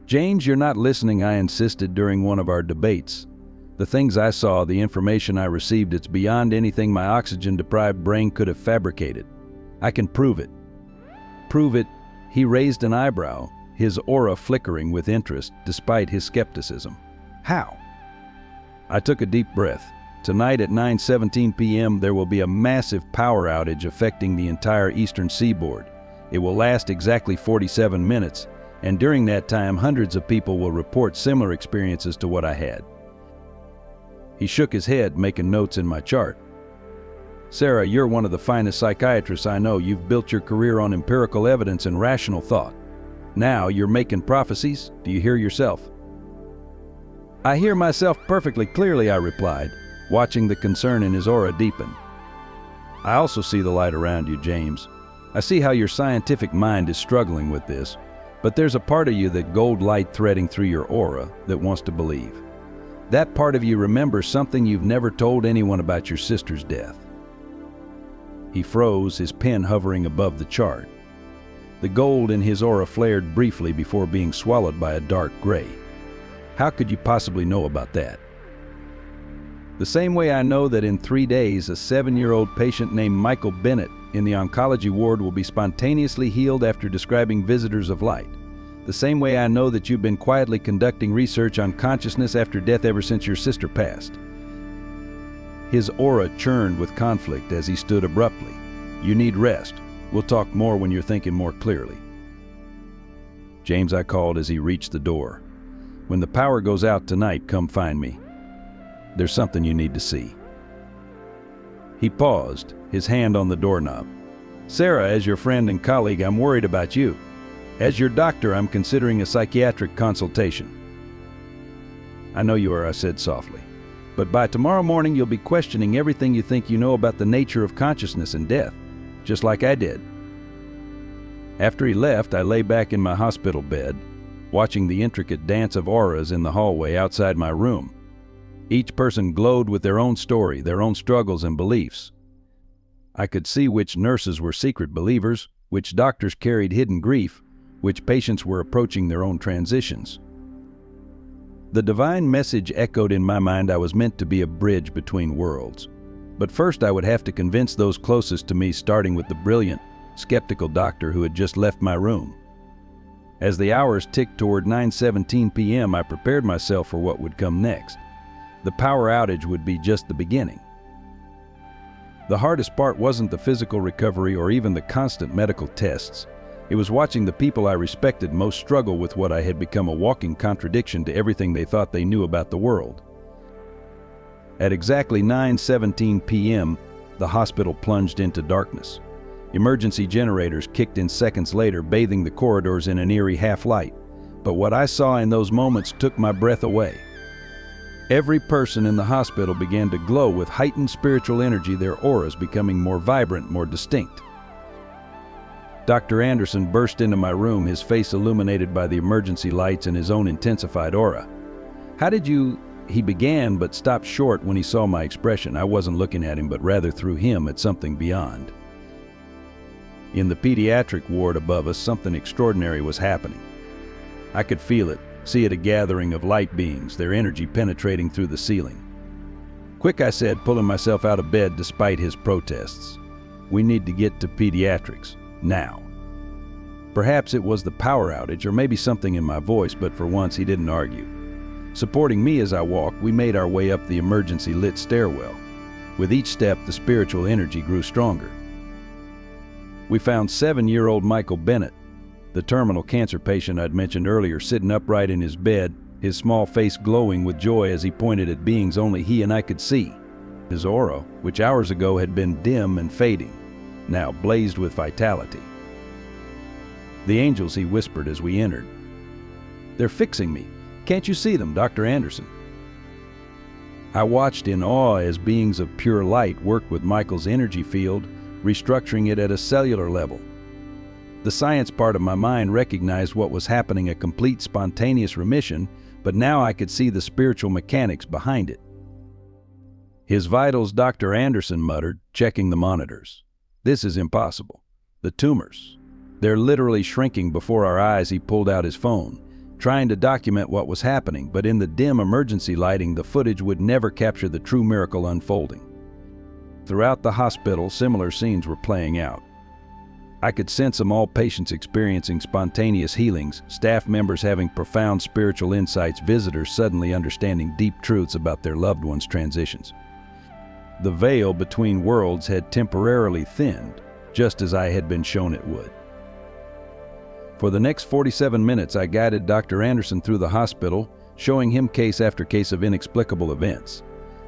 "James, you're not listening," I insisted during one of our debates. "The things I saw, the information I received, it's beyond anything my oxygen-deprived brain could have fabricated. I can prove it." "Prove it?" He raised an eyebrow, his aura flickering with interest despite his skepticism. "How?" I took a deep breath. "Tonight at 9:17 p.m. there will be a massive power outage affecting the entire eastern seaboard. It will last exactly 47 minutes, and during that time hundreds of people will report similar experiences to what I had." He shook his head, making notes in my chart. "Sarah, you're one of the finest psychiatrists I know. You've built your career on empirical evidence and rational thought. Now you're making prophecies? Do you hear yourself?" "I hear myself perfectly clearly," I replied, watching the concern in his aura deepen. "I also see the light around you, James. I see how your scientific mind is struggling with this, but there's a part of you, that gold light threading through your aura, that wants to believe. That part of you remembers something you've never told anyone about your sister's death." He froze, his pen hovering above the chart. The gold in his aura flared briefly before being swallowed by a dark gray. "How could you possibly know about that?" "The same way I know that in 3 days a 7-year-old patient named Michael Bennett in the oncology ward will be spontaneously healed after describing visitors of light. The same way I know that you've been quietly conducting research on consciousness after death ever since your sister passed." His aura churned with conflict as he stood abruptly. "You need rest. We'll talk more when you're thinking more clearly." "James," I called as he reached the door. "When the power goes out tonight, come find me. There's something you need to see." He paused, his hand on the doorknob. "Sarah, as your friend and colleague, I'm worried about you. As your doctor, I'm considering a psychiatric consultation." "I know you are," I said softly. "But by tomorrow morning, you'll be questioning everything you think you know about the nature of consciousness and death, just like I did." After he left, I lay back in my hospital bed, watching the intricate dance of auras in the hallway outside my room. Each person glowed with their own story, their own struggles and beliefs. I could see which nurses were secret believers, which doctors carried hidden grief, which patients were approaching their own transitions. The divine message echoed in my mind. I was meant to be a bridge between worlds. But first I would have to convince those closest to me, starting with the brilliant, skeptical doctor who had just left my room. As the hours ticked toward 9:17 p.m., I prepared myself for what would come next. The power outage would be just the beginning. The hardest part wasn't the physical recovery or even the constant medical tests. It was watching the people I respected most struggle with what I had become, a walking contradiction to everything they thought they knew about the world. At exactly 9:17 p.m., the hospital plunged into darkness. Emergency generators kicked in seconds later, bathing the corridors in an eerie half-light. But what I saw in those moments took my breath away. Every person in the hospital began to glow with heightened spiritual energy, their auras becoming more vibrant, more distinct. Dr. Anderson burst into my room, his face illuminated by the emergency lights and his own intensified aura. "How did you—" he began, but stopped short when he saw my expression. I wasn't looking at him, but rather through him at something beyond. In the pediatric ward above us, something extraordinary was happening. I could feel it, see it, a gathering of light beings, their energy penetrating through the ceiling. "Quick," I said, pulling myself out of bed despite his protests. "We need to get to pediatrics, now." Perhaps it was the power outage, or maybe something in my voice, but for once he didn't argue. Supporting me as I walked, we made our way up the emergency-lit stairwell. With each step, the spiritual energy grew stronger. We found 7-year-old Michael Bennett, the terminal cancer patient I'd mentioned earlier, sitting upright in his bed, his small face glowing with joy as he pointed at beings only he and I could see. His aura, which hours ago had been dim and fading, now blazed with vitality. "The angels," he whispered as we entered. "They're fixing me. Can't you see them, Dr. Anderson?" I watched in awe as beings of pure light worked with Michael's energy field, restructuring it at a cellular level. The science part of my mind recognized what was happening, a complete spontaneous remission, but now I could see the spiritual mechanics behind it. "His vitals," Dr. Anderson muttered, checking the monitors. "This is impossible. The tumors, they're literally shrinking before our eyes." He pulled out his phone, trying to document what was happening, but in the dim emergency lighting, the footage would never capture the true miracle unfolding. Throughout the hospital, similar scenes were playing out. I could sense them all: patients experiencing spontaneous healings, staff members having profound spiritual insights, visitors suddenly understanding deep truths about their loved ones' transitions. The veil between worlds had temporarily thinned, just as I had been shown it would. For the next 47 minutes, I guided Dr. Anderson through the hospital, showing him case after case of inexplicable events.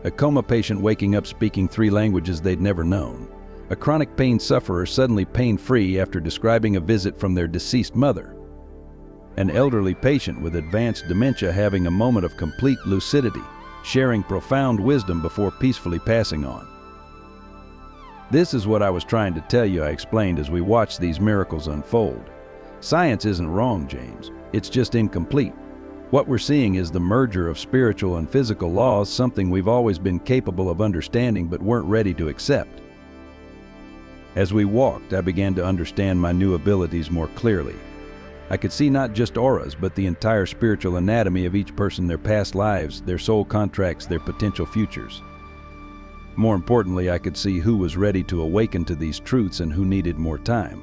A coma patient waking up speaking 3 languages they'd never known. A chronic pain sufferer suddenly pain-free after describing a visit from their deceased mother. An elderly patient with advanced dementia having a moment of complete lucidity, sharing profound wisdom before peacefully passing on. "This is what I was trying to tell you," I explained as we watched these miracles unfold. "Science isn't wrong, James. It's just incomplete. What we're seeing is the merger of spiritual and physical laws, something we've always been capable of understanding but weren't ready to accept." As we walked, I began to understand my new abilities more clearly. I could see not just auras, but the entire spiritual anatomy of each person, their past lives, their soul contracts, their potential futures. More importantly, I could see who was ready to awaken to these truths and who needed more time.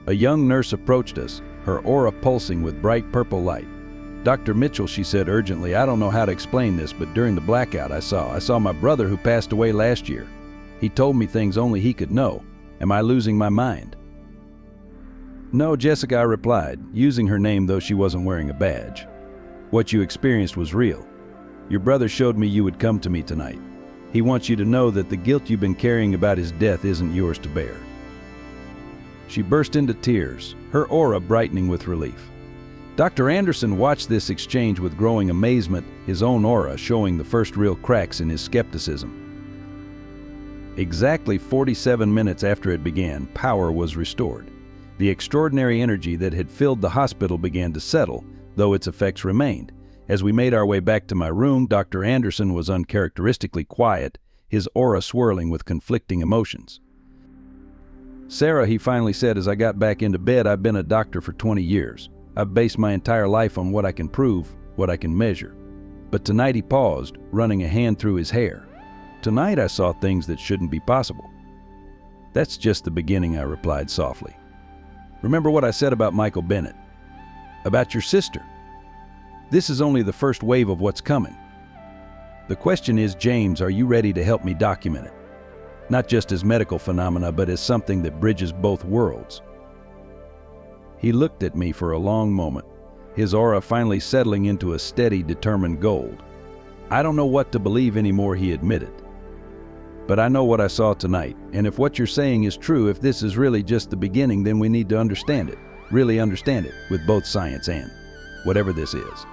A young nurse approached us, her aura pulsing with bright purple light. "Dr. Mitchell," she said urgently, "I don't know how to explain this, but during the blackout I saw my brother who passed away last year. He told me things only he could know. Am I losing my mind?" "No, Jessica," I replied, using her name though she wasn't wearing a badge. "What you experienced was real. Your brother showed me you would come to me tonight. He wants you to know that the guilt you've been carrying about his death isn't yours to bear." She burst into tears, her aura brightening with relief. Dr. Anderson watched this exchange with growing amazement, his own aura showing the first real cracks in his skepticism. Exactly 47 minutes after it began, power was restored. The extraordinary energy that had filled the hospital began to settle, though its effects remained. As we made our way back to my room, Dr. Anderson was uncharacteristically quiet, his aura swirling with conflicting emotions. "Sarah," he finally said as I got back into bed, "I've been a doctor for 20 years. I've based my entire life on what I can prove, what I can measure." But tonight he paused, running a hand through his hair. "Tonight I saw things that shouldn't be possible." "That's just the beginning," I replied softly. "Remember what I said about Michael Bennett? About your sister? This is only the first wave of what's coming. The question is, James, are you ready to help me document it? Not just as medical phenomena, but as something that bridges both worlds." He looked at me for a long moment, his aura finally settling into a steady, determined gold. I don't know what to believe anymore, he admitted. But I know what I saw tonight, and if what you're saying is true, if this is really just the beginning, then we need to understand it, really understand it, with both science and whatever this is.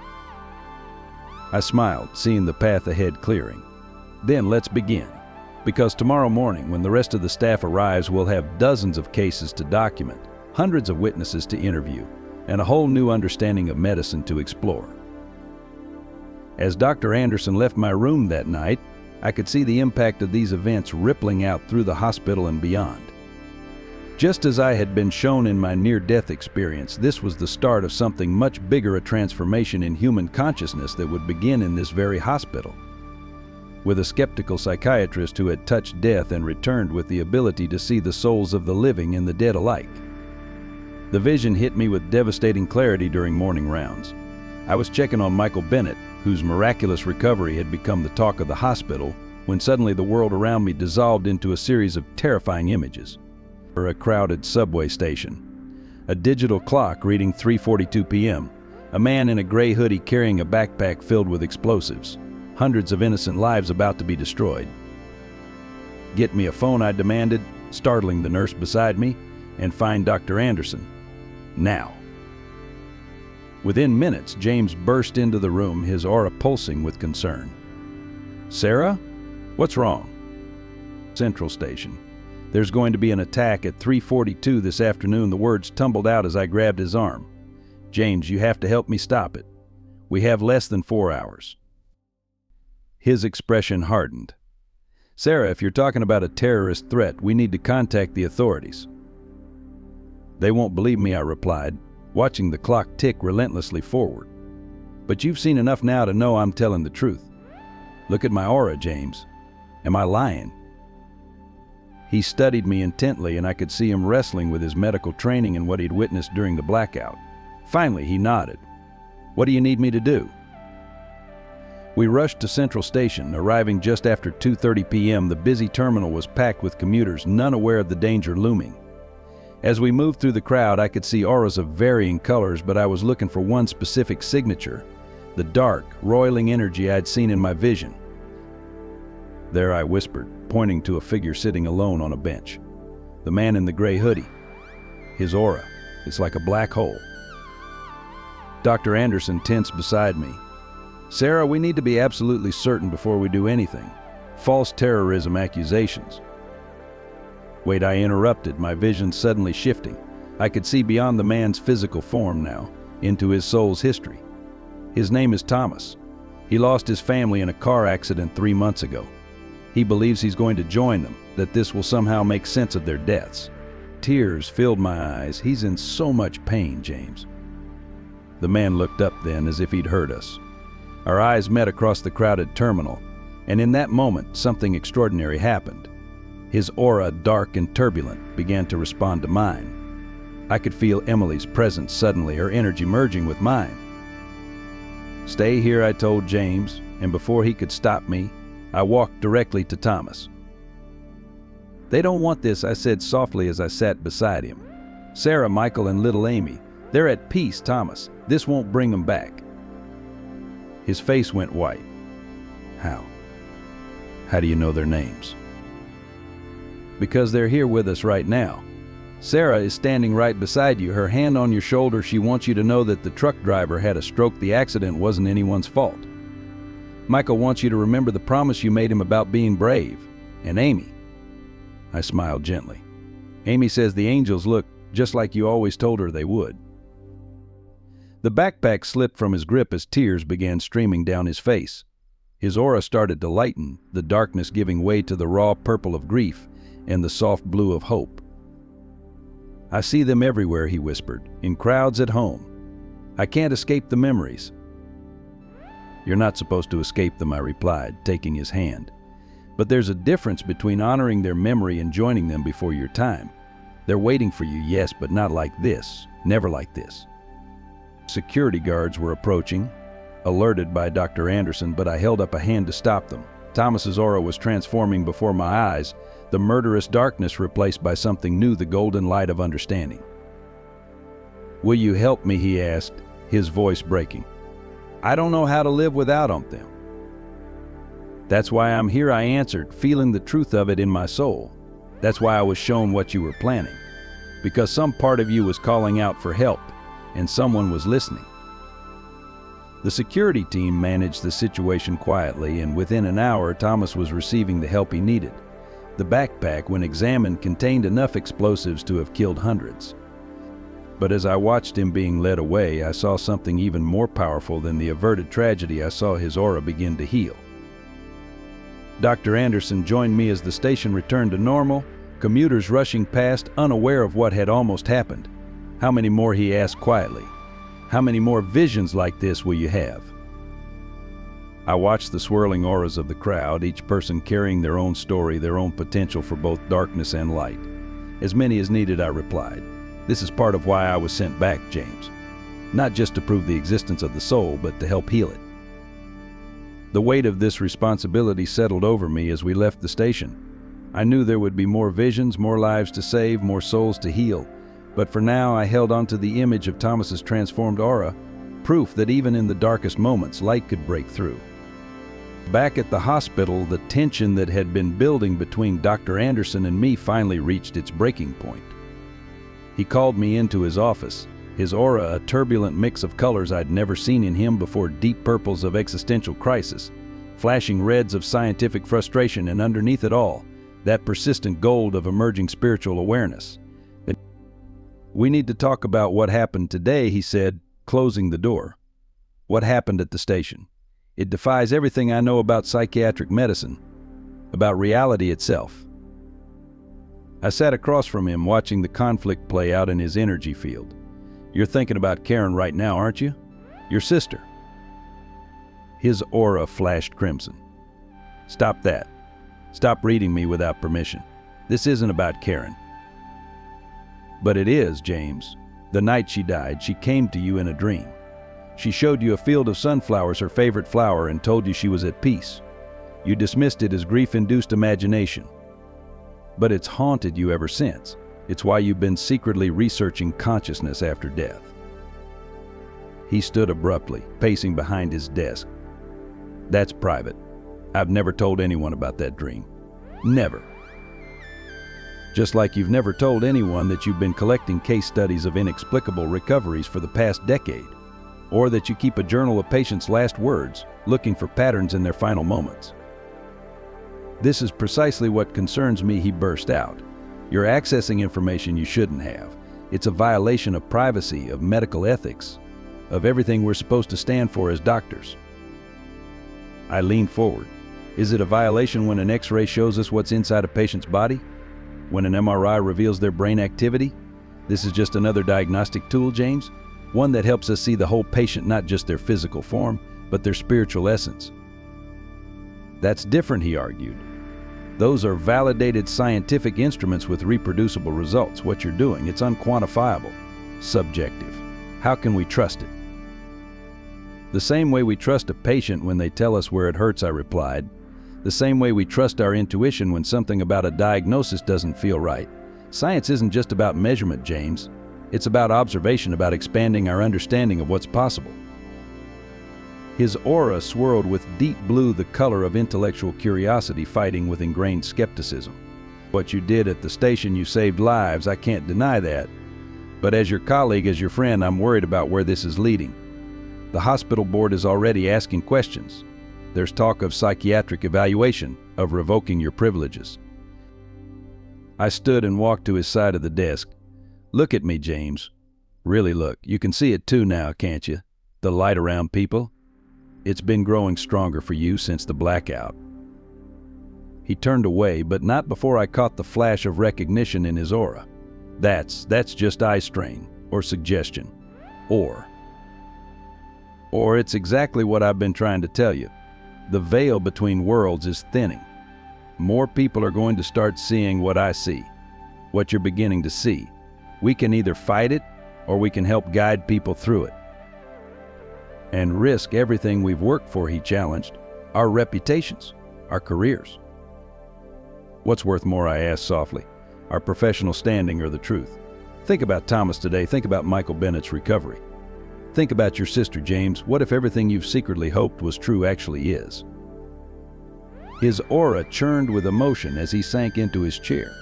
I smiled, seeing the path ahead clearing. Then let's begin. Because tomorrow morning, when the rest of the staff arrives, we'll have dozens of cases to document, hundreds of witnesses to interview, and a whole new understanding of medicine to explore. As Dr. Anderson left my room that night, I could see the impact of these events rippling out through the hospital and beyond. Just as I had been shown in my near-death experience, this was the start of something much bigger, a transformation in human consciousness that would begin in this very hospital. With a skeptical psychiatrist who had touched death and returned with the ability to see the souls of the living and the dead alike. The vision hit me with devastating clarity during morning rounds. I was checking on Michael Bennett, whose miraculous recovery had become the talk of the hospital, when suddenly the world around me dissolved into a series of terrifying images. A crowded subway station, a digital clock reading 3:42 p.m., a man in a gray hoodie carrying a backpack filled with explosives, hundreds of innocent lives about to be destroyed. "Get me a phone," I demanded, startling the nurse beside me, "and find Dr. Anderson. Now." Within minutes, James burst into the room, his aura pulsing with concern. "Sarah? What's wrong?" "Central Station. There's going to be an attack at 3:42 this afternoon." The words tumbled out as I grabbed his arm. "James, you have to help me stop it. We have less than 4 hours." His expression hardened. "Sarah, if you're talking about a terrorist threat, we need to contact the authorities." "They won't believe me," I replied, watching the clock tick relentlessly forward. "But you've seen enough now to know I'm telling the truth. Look at my aura, James. Am I lying?" He studied me intently, and I could see him wrestling with his medical training and what he'd witnessed during the blackout. Finally, he nodded. "What do you need me to do?" We rushed to Central Station, arriving just after 2:30 p.m. The busy terminal was packed with commuters, none aware of the danger looming. As we moved through the crowd, I could see auras of varying colors, but I was looking for one specific signature, the dark, roiling energy I'd seen in my vision. "There," I whispered, pointing to a figure sitting alone on a bench. "The man in the gray hoodie. His aura, it's like a black hole." Dr. Anderson tensed beside me. "Sarah, we need to be absolutely certain before we do anything. False terrorism accusations." "Wait," I interrupted, my vision suddenly shifting. I could see beyond the man's physical form now, into his soul's history. "His name is Thomas. He lost his family in a car accident 3 months ago. He believes he's going to join them, that this will somehow make sense of their deaths." Tears filled my eyes. "He's in so much pain, James." The man looked up then, as if he'd heard us. Our eyes met across the crowded terminal, and in that moment, something extraordinary happened. His aura, dark and turbulent, began to respond to mine. I could feel Emily's presence suddenly, her energy merging with mine. "Stay here," I told James, and before he could stop me, I walked directly to Thomas. "They don't want this," I said softly as I sat beside him. "Sarah, Michael, and little Amy, they're at peace, Thomas. This won't bring them back." His face went white. "How? How do you know their names?" "Because they're here with us right now. Sarah is standing right beside you, her hand on your shoulder. She wants you to know that the truck driver had a stroke. The accident wasn't anyone's fault. Michael wants you to remember the promise you made him about being brave. And Amy," I smiled gently, "Amy says the angels look just like you always told her they would." The backpack slipped from his grip as tears began streaming down his face. His aura started to lighten, the darkness giving way to the raw purple of grief and the soft blue of hope. "I see them everywhere," he whispered, "in crowds at home. I can't escape the memories." "You're not supposed to escape them," I replied, taking his hand. "But there's a difference between honoring their memory and joining them before your time. They're waiting for you, yes, but not like this, never like this." Security guards were approaching, alerted by Dr. Anderson, but I held up a hand to stop them. Thomas's aura was transforming before my eyes, the murderous darkness replaced by something new, the golden light of understanding. "Will you help me?" he asked, his voice breaking. "I don't know how to live without them." That's why I'm here, I answered, feeling the truth of it in my soul. That's why I was shown what you were planning. Because some part of you was calling out for help, and someone was listening. The security team managed the situation quietly, and within an hour, Thomas was receiving the help he needed. The backpack, when examined, contained enough explosives to have killed hundreds. But as I watched him being led away, I saw something even more powerful than the averted tragedy. I saw his aura begin to heal. Dr. Anderson joined me as the station returned to normal, commuters rushing past, unaware of what had almost happened. How many more, he asked quietly. How many more visions like this will you have? I watched the swirling auras of the crowd, each person carrying their own story, their own potential for both darkness and light. As many as needed, I replied. This is part of why I was sent back, James. Not just to prove the existence of the soul, but to help heal it. The weight of this responsibility settled over me as we left the station. I knew there would be more visions, more lives to save, more souls to heal. But for now, I held on to the image of Thomas's transformed aura, proof that even in the darkest moments, light could break through. Back at the hospital, the tension that had been building between Dr. Anderson and me finally reached its breaking point. He called me into his office, his aura a turbulent mix of colors I'd never seen in him before, deep purples of existential crisis, flashing reds of scientific frustration, and underneath it all, that persistent gold of emerging spiritual awareness. We need to talk about what happened today, he said, closing the door. What happened at the station? It defies everything I know about psychiatric medicine, about reality itself. I sat across from him, watching the conflict play out in his energy field. You're thinking about Karen right now, aren't you? Your sister. His aura flashed crimson. Stop that. Stop reading me without permission. This isn't about Karen. But it is, James. The night she died, she came to you in a dream. She showed you a field of sunflowers, her favorite flower, and told you she was at peace. You dismissed it as grief-induced imagination. But it's haunted you ever since. It's why you've been secretly researching consciousness after death. He stood abruptly, pacing behind his desk. That's private. I've never told anyone about that dream. Never. Just like you've never told anyone that you've been collecting case studies of inexplicable recoveries for the past decade, or that you keep a journal of patients' last words, looking for patterns in their final moments. This is precisely what concerns me, he burst out. You're accessing information you shouldn't have. It's a violation of privacy, of medical ethics, of everything we're supposed to stand for as doctors. I leaned forward. Is it a violation when an X-ray shows us what's inside a patient's body? When an MRI reveals their brain activity? This is just another diagnostic tool, James. One that helps us see the whole patient, not just their physical form, but their spiritual essence. That's different, he argued. Those are validated scientific instruments with reproducible results. What you're doing, it's unquantifiable, subjective. How can we trust it? The same way we trust a patient when they tell us where it hurts, I replied. The same way we trust our intuition when something about a diagnosis doesn't feel right. Science isn't just about measurement, James. It's about observation, about expanding our understanding of what's possible. His aura swirled with deep blue, the color of intellectual curiosity fighting with ingrained skepticism. What you did at the station, you saved lives, I can't deny that. But as your colleague, as your friend, I'm worried about where this is leading. The hospital board is already asking questions. There's talk of psychiatric evaluation, of revoking your privileges. I stood and walked to his side of the desk. Look at me, James. Really look. You can see it too now, can't you? The light around people. It's been growing stronger for you since the blackout. He turned away, but not before I caught the flash of recognition in his aura. That's just eye strain, or suggestion. Or it's exactly what I've been trying to tell you. The veil between worlds is thinning. More people are going to start seeing what I see, what you're beginning to see. We can either fight it, or we can help guide people through it. And risk everything we've worked for, he challenged. Our reputations, our careers. What's worth more, I asked softly, our professional standing or the truth? Think about Thomas today. Think about Michael Bennett's recovery. Think about your sister, James. What if everything you've secretly hoped was true actually is? His aura churned with emotion as he sank into his chair.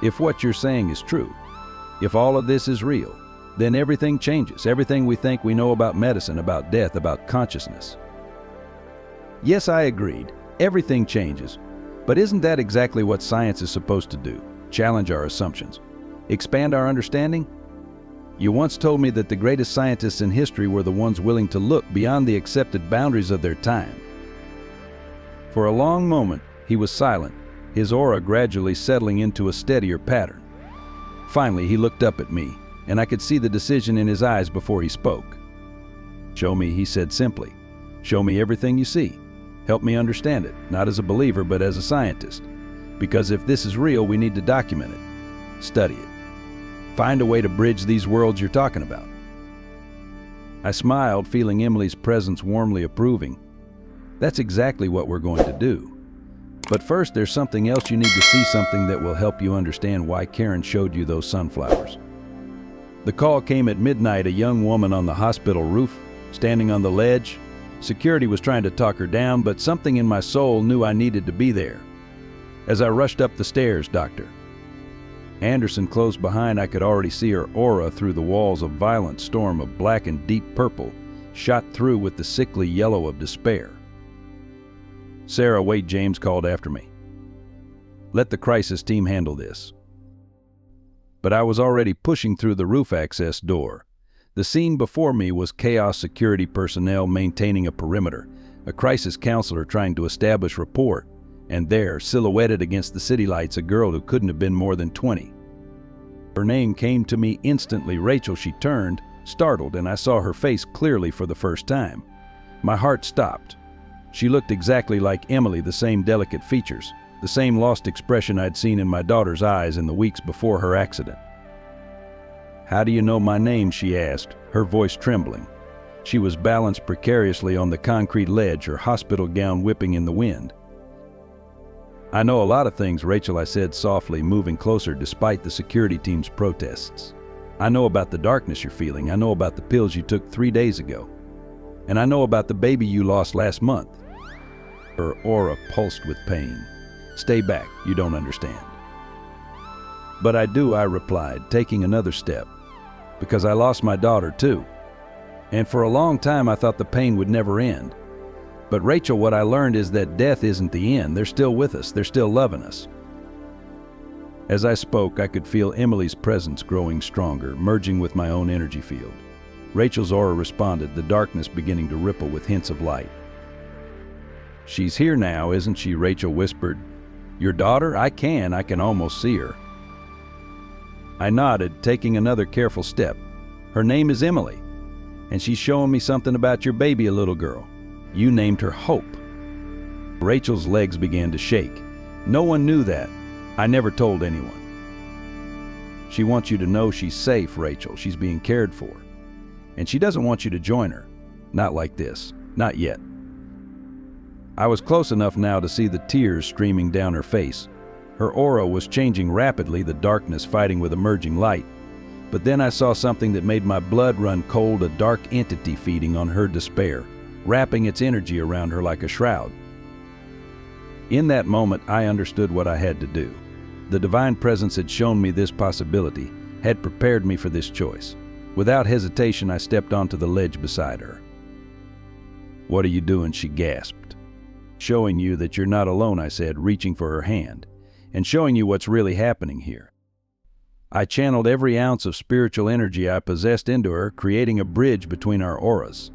If what you're saying is true, if all of this is real, then everything changes, everything we think we know about medicine, about death, about consciousness. Yes, I agreed. Everything changes. But isn't that exactly what science is supposed to do? Challenge our assumptions. Expand our understanding? You once told me that the greatest scientists in history were the ones willing to look beyond the accepted boundaries of their time. For a long moment, he was silent, his aura gradually settling into a steadier pattern. Finally, he looked up at me, and I could see the decision in his eyes before he spoke. "Show me," he said simply. "Show me everything you see. Help me understand it, not as a believer, but as a scientist. Because if this is real, we need to document it, study it. Find a way to bridge these worlds you're talking about." I smiled, feeling Emily's presence warmly approving. "That's exactly what we're going to do. But first, there's something else you need to see, something that will help you understand why Karen showed you those sunflowers." The call came at midnight, a young woman on the hospital roof, standing on the ledge. Security was trying to talk her down, but something in my soul knew I needed to be there. As I rushed up the stairs, Dr. Anderson close behind, I could already see her aura through the walls, a violent storm of black and deep purple, shot through with the sickly yellow of despair. "Sarah, wait," James called after me. "Let the crisis team handle this." But I was already pushing through the roof access door. The scene before me was chaos, security personnel maintaining a perimeter, a crisis counselor trying to establish rapport, and there, silhouetted against the city lights, a girl who couldn't have been more than 20. Her name came to me instantly, Rachel. She turned, startled, and I saw her face clearly for the first time. My heart stopped. She looked exactly like Emily, the same delicate features, the same lost expression I'd seen in my daughter's eyes in the weeks before her accident. "How do you know my name?" she asked, her voice trembling. She was balanced precariously on the concrete ledge, her hospital gown whipping in the wind. "I know a lot of things, Rachel," I said softly, moving closer despite the security team's protests. "I know about the darkness you're feeling. I know about the pills you took 3 days ago. And I know about the baby you lost last month." Her aura pulsed with pain. "Stay back, you don't understand." "But I do," I replied, taking another step. "Because I lost my daughter too. And for a long time I thought the pain would never end. But Rachel, what I learned is that death isn't the end. They're still with us. They're still loving us." As I spoke, I could feel Emily's presence growing stronger, merging with my own energy field. Rachel's aura responded, the darkness beginning to ripple with hints of light. "She's here now, isn't she?" Rachel whispered. "Your daughter? I can almost see her." I nodded, taking another careful step. "Her name is Emily, and she's showing me something about your baby, a little girl. You named her Hope." Rachel's legs began to shake. "No one knew that. I never told anyone." "She wants you to know she's safe, Rachel. She's being cared for. And she doesn't want you to join her. Not like this. Not yet." I was close enough now to see the tears streaming down her face. Her aura was changing rapidly, the darkness fighting with emerging light. But then I saw something that made my blood run cold, a dark entity feeding on her despair, wrapping its energy around her like a shroud. In that moment, I understood what I had to do. The divine presence had shown me this possibility, had prepared me for this choice. Without hesitation, I stepped onto the ledge beside her. "What are you doing?" she gasped. "Showing you that you're not alone," I said, reaching for her hand, "and showing you what's really happening here." I channeled every ounce of spiritual energy I possessed into her, creating a bridge between our auras.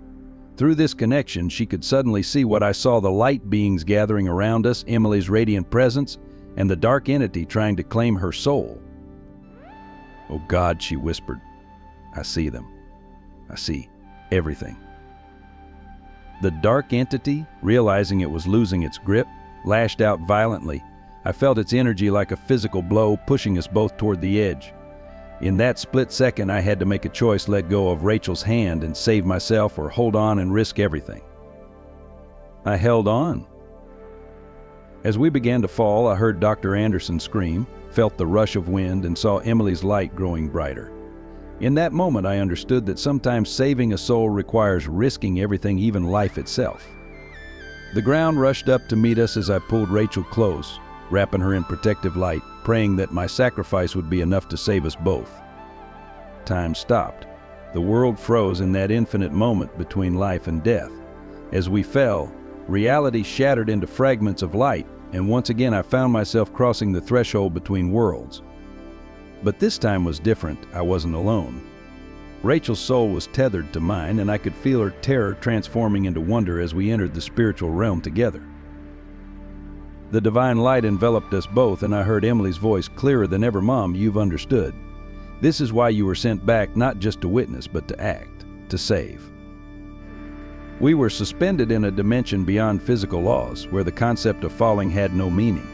Through this connection, she could suddenly see what I saw: the light beings gathering around us, Emily's radiant presence, and the dark entity trying to claim her soul. "Oh God," she whispered, "I see them. I see everything." The dark entity, realizing it was losing its grip, lashed out violently. I felt its energy like a physical blow, pushing us both toward the edge. In that split second, I had to make a choice: let go of Rachel's hand and save myself, or hold on and risk everything. I held on. As we began to fall, I heard Dr. Anderson scream, felt the rush of wind, and saw Emily's light growing brighter. In that moment, I understood that sometimes saving a soul requires risking everything, even life itself. The ground rushed up to meet us as I pulled Rachel close, wrapping her in protective light, praying that my sacrifice would be enough to save us both. Time stopped. The world froze in that infinite moment between life and death. As we fell, reality shattered into fragments of light, and once again I found myself crossing the threshold between worlds. But this time was different. I wasn't alone. Rachel's soul was tethered to mine, and I could feel her terror transforming into wonder as we entered the spiritual realm together. The divine light enveloped us both, and I heard Emily's voice clearer than ever. "Mom, you've understood. This is why you were sent back, not just to witness, but to act, to save." We were suspended in a dimension beyond physical laws, where the concept of falling had no meaning.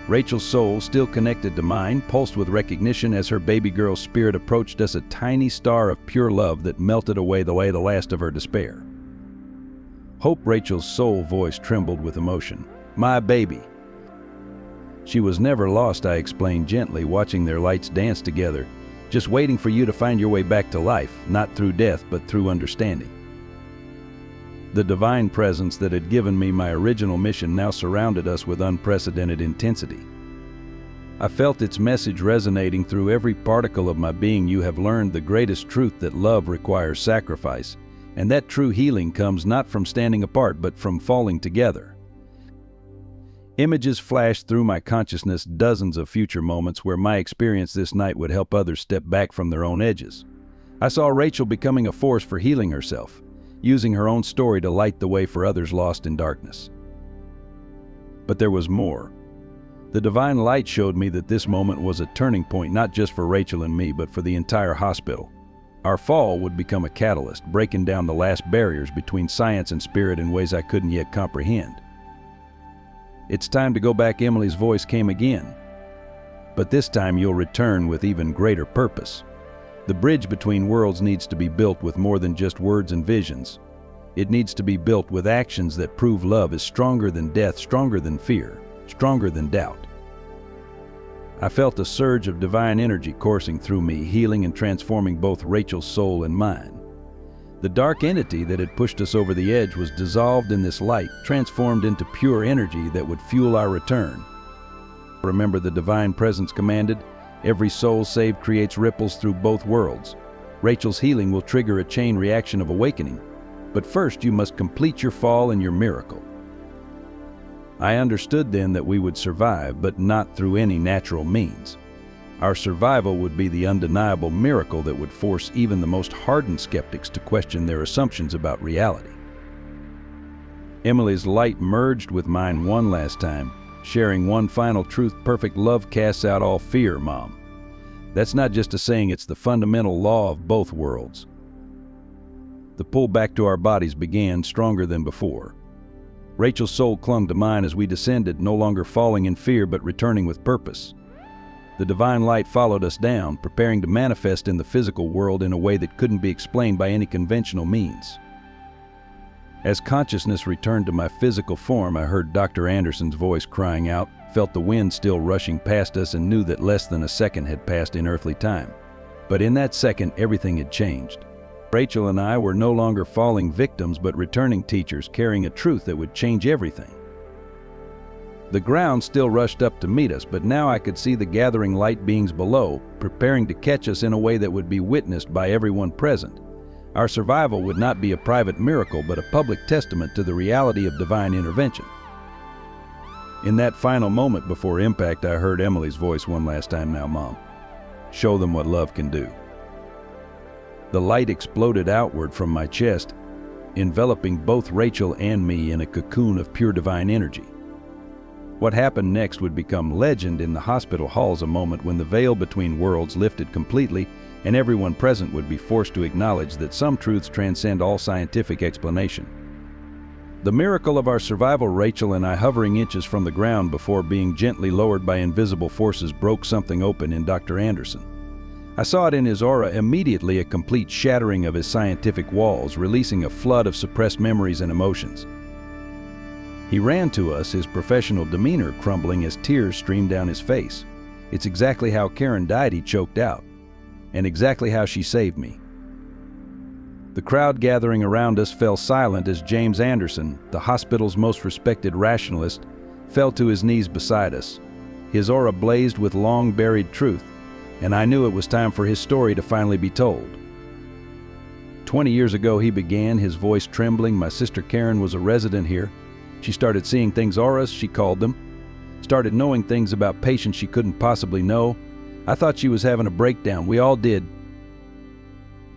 Rachel's soul, still connected to mine, pulsed with recognition as her baby girl's spirit approached us, a tiny star of pure love that melted away the last of her despair. Hope, Rachel's soul voice trembled with emotion. "My baby." "She was never lost," I explained gently, watching their lights dance together, "just waiting for you to find your way back to life, not through death, but through understanding." The divine presence that had given me my original mission now surrounded us with unprecedented intensity. I felt its message resonating through every particle of my being. "You have learned the greatest truth, that love requires sacrifice, and that true healing comes not from standing apart, but from falling together." Images flashed through my consciousness, dozens of future moments where my experience this night would help others step back from their own edges. I saw Rachel becoming a force for healing herself, using her own story to light the way for others lost in darkness. But there was more. The divine light showed me that this moment was a turning point, not just for Rachel and me, but for the entire hospital. Our fall would become a catalyst, breaking down the last barriers between science and spirit in ways I couldn't yet comprehend. "It's time to go back," Emily's voice came again. "But this time you'll return with even greater purpose. The bridge between worlds needs to be built with more than just words and visions. It needs to be built with actions that prove love is stronger than death, stronger than fear, stronger than doubt." I felt a surge of divine energy coursing through me, healing and transforming both Rachel's soul and mine. The dark entity that had pushed us over the edge was dissolved in this light, transformed into pure energy that would fuel our return. Remember, the divine presence commanded, "Every soul saved creates ripples through both worlds." Rachel's healing will trigger a chain reaction of awakening. But first, you must complete your fall and your miracle. I understood then that we would survive, but not through any natural means. Our survival would be the undeniable miracle that would force even the most hardened skeptics to question their assumptions about reality. Emily's light merged with mine one last time, sharing one final truth: perfect love casts out all fear, Mom. That's not just a saying, it's the fundamental law of both worlds. The pull back to our bodies began, stronger than before. Rachel's soul clung to mine as we descended, no longer falling in fear but returning with purpose. The divine light followed us down, preparing to manifest in the physical world in a way that couldn't be explained by any conventional means. As consciousness returned to my physical form, I heard Dr. Anderson's voice crying out, felt the wind still rushing past us, and knew that less than a second had passed in earthly time. But in that second, everything had changed. Rachel and I were no longer falling victims, but returning teachers carrying a truth that would change everything. The ground still rushed up to meet us, but now I could see the gathering light beings below, preparing to catch us in a way that would be witnessed by everyone present. Our survival would not be a private miracle, but a public testament to the reality of divine intervention. In that final moment before impact, I heard Emily's voice one last time. "Now, Mom, show them what love can do." The light exploded outward from my chest, enveloping both Rachel and me in a cocoon of pure divine energy. What happened next would become legend in the hospital halls, a moment when the veil between worlds lifted completely, and everyone present would be forced to acknowledge that some truths transcend all scientific explanation. The miracle of our survival, Rachel and I hovering inches from the ground before being gently lowered by invisible forces, broke something open in Dr. Anderson. I saw it in his aura, immediately a complete shattering of his scientific walls, releasing a flood of suppressed memories and emotions. He ran to us, his professional demeanor crumbling as tears streamed down his face. "It's exactly how Karen died," he choked out, "and exactly how she saved me." The crowd gathering around us fell silent as James Anderson, the hospital's most respected rationalist, fell to his knees beside us. His aura blazed with long-buried truth, and I knew it was time for his story to finally be told. 20 years ago, he began, his voice trembling. My sister Karen was a resident here. She started seeing things, auras, she called them. Started knowing things about patients she couldn't possibly know. I thought she was having a breakdown. We all did.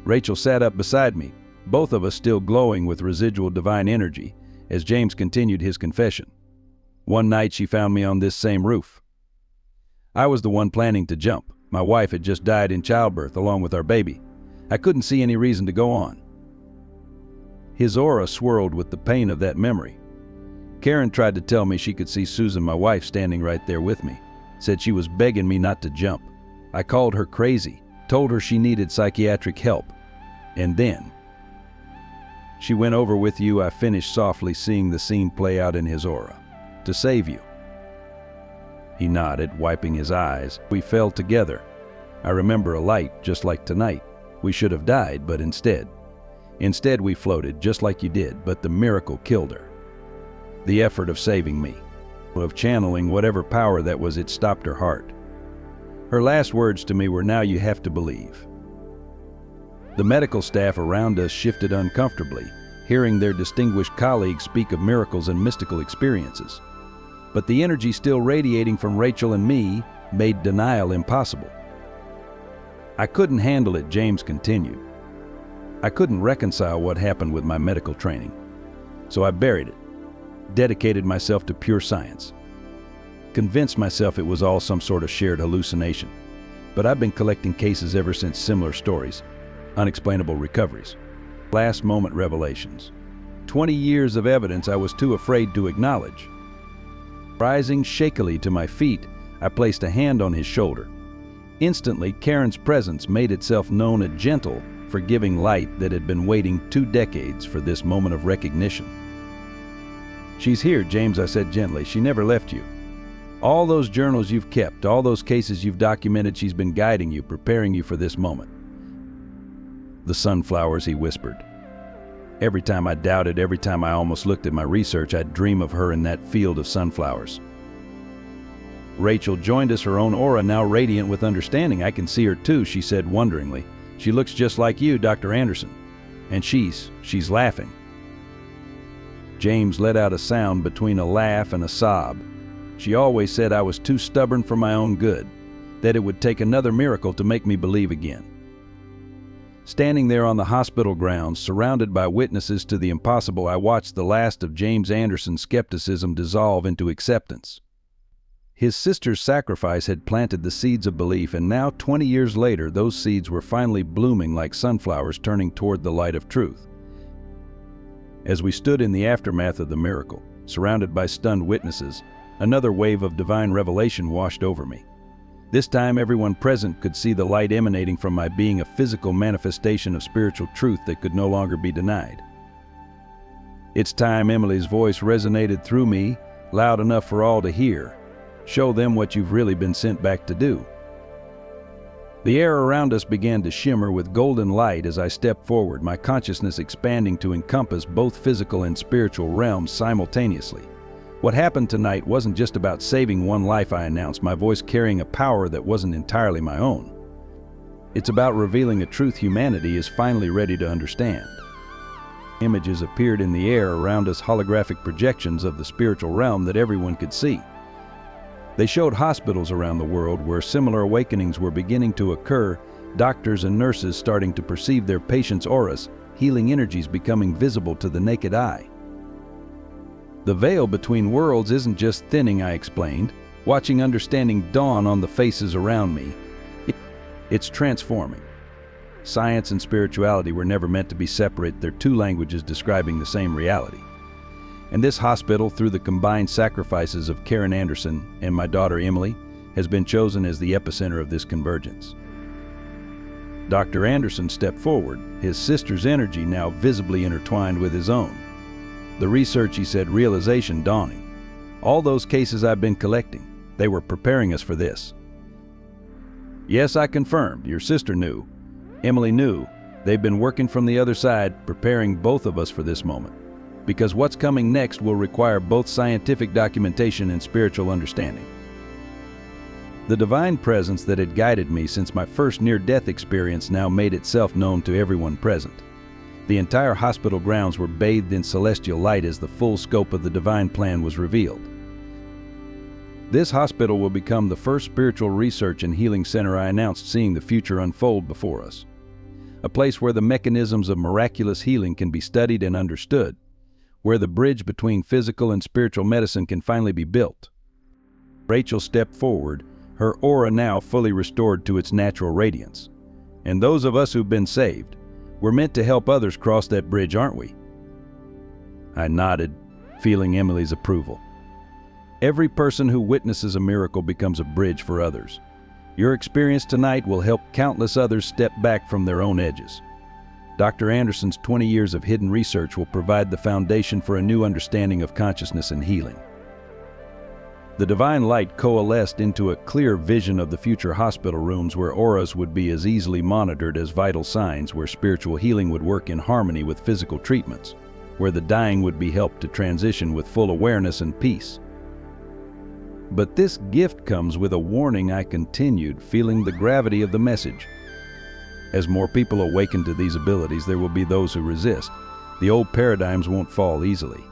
Rachel sat up beside me, both of us still glowing with residual divine energy, as James continued his confession. One night she found me on this same roof. I was the one planning to jump. My wife had just died in childbirth along with our baby. I couldn't see any reason to go on. His aura swirled with the pain of that memory. Karen tried to tell me she could see Susan, my wife, standing right there with me. Said she was begging me not to jump. I called her crazy, told her she needed psychiatric help. And then, "She went over with you," I finished softly, seeing the scene play out in his aura. "To save you." He nodded, wiping his eyes. We fell together. I remember a light, just like tonight. We should have died, but instead we floated, just like you did, but the miracle killed her. The effort of saving me, of channeling whatever power that was, it stopped her heart. Her last words to me were, "Now you have to believe." The medical staff around us shifted uncomfortably, hearing their distinguished colleagues speak of miracles and mystical experiences. But the energy still radiating from Rachel and me made denial impossible. "I couldn't handle it," James continued. "I couldn't reconcile what happened with my medical training. So I buried it, dedicated myself to pure science. Convinced myself it was all some sort of shared hallucination. But I've been collecting cases ever since, similar stories, unexplainable recoveries, last moment revelations. 20 years of evidence I was too afraid to acknowledge." Rising shakily to my feet, I placed a hand on his shoulder. Instantly, Karen's presence made itself known, a gentle, forgiving light that had been waiting 2 decades for this moment of recognition. "She's here, James," I said gently. "She never left you. All those journals you've kept, all those cases you've documented, she's been guiding you, preparing you for this moment." "The sunflowers," he whispered. Every time I doubted, every time I almost looked at my research, I'd dream of her in that field of sunflowers. Rachel joined us, her own aura now radiant with understanding. "I can see her too," she said wonderingly. "She looks just like you, Dr. Anderson. And she's laughing." James let out a sound between a laugh and a sob. "She always said I was too stubborn for my own good, that it would take another miracle to make me believe again." Standing there on the hospital grounds, surrounded by witnesses to the impossible, I watched the last of James Anderson's skepticism dissolve into acceptance. His sister's sacrifice had planted the seeds of belief, and now, 20 years later, those seeds were finally blooming like sunflowers, turning toward the light of truth. As we stood in the aftermath of the miracle, surrounded by stunned witnesses, another wave of divine revelation washed over me. This time, everyone present could see the light emanating from my being, a physical manifestation of spiritual truth that could no longer be denied. "It's time," Emily's voice resonated through me, loud enough for all to hear. "Show them what you've really been sent back to do." The air around us began to shimmer with golden light as I stepped forward, my consciousness expanding to encompass both physical and spiritual realms simultaneously. "What happened tonight wasn't just about saving one life," I announced, my voice carrying a power that wasn't entirely my own. "It's about revealing a truth humanity is finally ready to understand." Images appeared in the air around us, holographic projections of the spiritual realm that everyone could see. They showed hospitals around the world where similar awakenings were beginning to occur, doctors and nurses starting to perceive their patients' auras, healing energies becoming visible to the naked eye. "The veil between worlds isn't just thinning," I explained, watching understanding dawn on the faces around me. It's transforming. Science and spirituality were never meant to be separate. They're 2 languages describing the same reality. And this hospital, through the combined sacrifices of Karen Anderson and my daughter Emily, has been chosen as the epicenter of this convergence. Dr. Anderson stepped forward, his sister's energy now visibly intertwined with his own. "The research," he said, realization dawning. "All those cases I've been collecting, they were preparing us for this." "Yes," I confirmed. "Your sister knew. Emily knew. They've been working from the other side, preparing both of us for this moment. Because what's coming next will require both scientific documentation and spiritual understanding. The divine presence that had guided me since my first near-death experience now made itself known to everyone present. The entire hospital grounds were bathed in celestial light as the full scope of the divine plan was revealed. This hospital will become the first spiritual research and healing center I announced, seeing the future unfold before us. A place where the mechanisms of miraculous healing can be studied and understood, where the bridge between physical and spiritual medicine can finally be built. Rachel stepped forward, her aura now fully restored to its natural radiance. And those of us who've been saved, we're meant to help others cross that bridge, aren't we? I nodded, feeling Emily's approval. Every person who witnesses a miracle becomes a bridge for others. Your experience tonight will help countless others step back from their own edges. Dr. Anderson's 20 years of hidden research will provide the foundation for a new understanding of consciousness and healing. The divine light coalesced into a clear vision of the future hospital rooms where auras would be as easily monitored as vital signs, where spiritual healing would work in harmony with physical treatments, where the dying would be helped to transition with full awareness and peace. But this gift comes with a warning. I continued, feeling the gravity of the message. As more people awaken to these abilities, there will be those who resist. The old paradigms won't fall easily.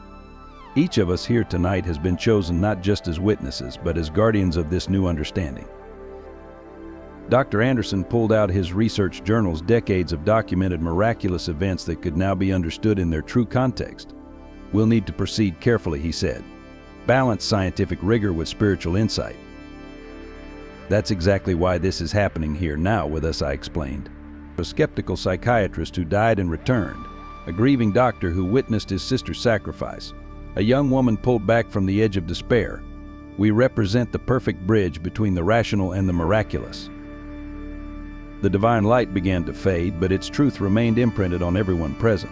Each of us here tonight has been chosen not just as witnesses, but as guardians of this new understanding. Dr. Anderson pulled out his research journals, decades of documented miraculous events that could now be understood in their true context. We'll need to proceed carefully, he said. Balance scientific rigor with spiritual insight. That's exactly why this is happening here now with us, I explained. A skeptical psychiatrist who died and returned, a grieving doctor who witnessed his sister's sacrifice, a young woman pulled back from the edge of despair. We represent the perfect bridge between the rational and the miraculous. The divine light began to fade, but its truth remained imprinted on everyone present.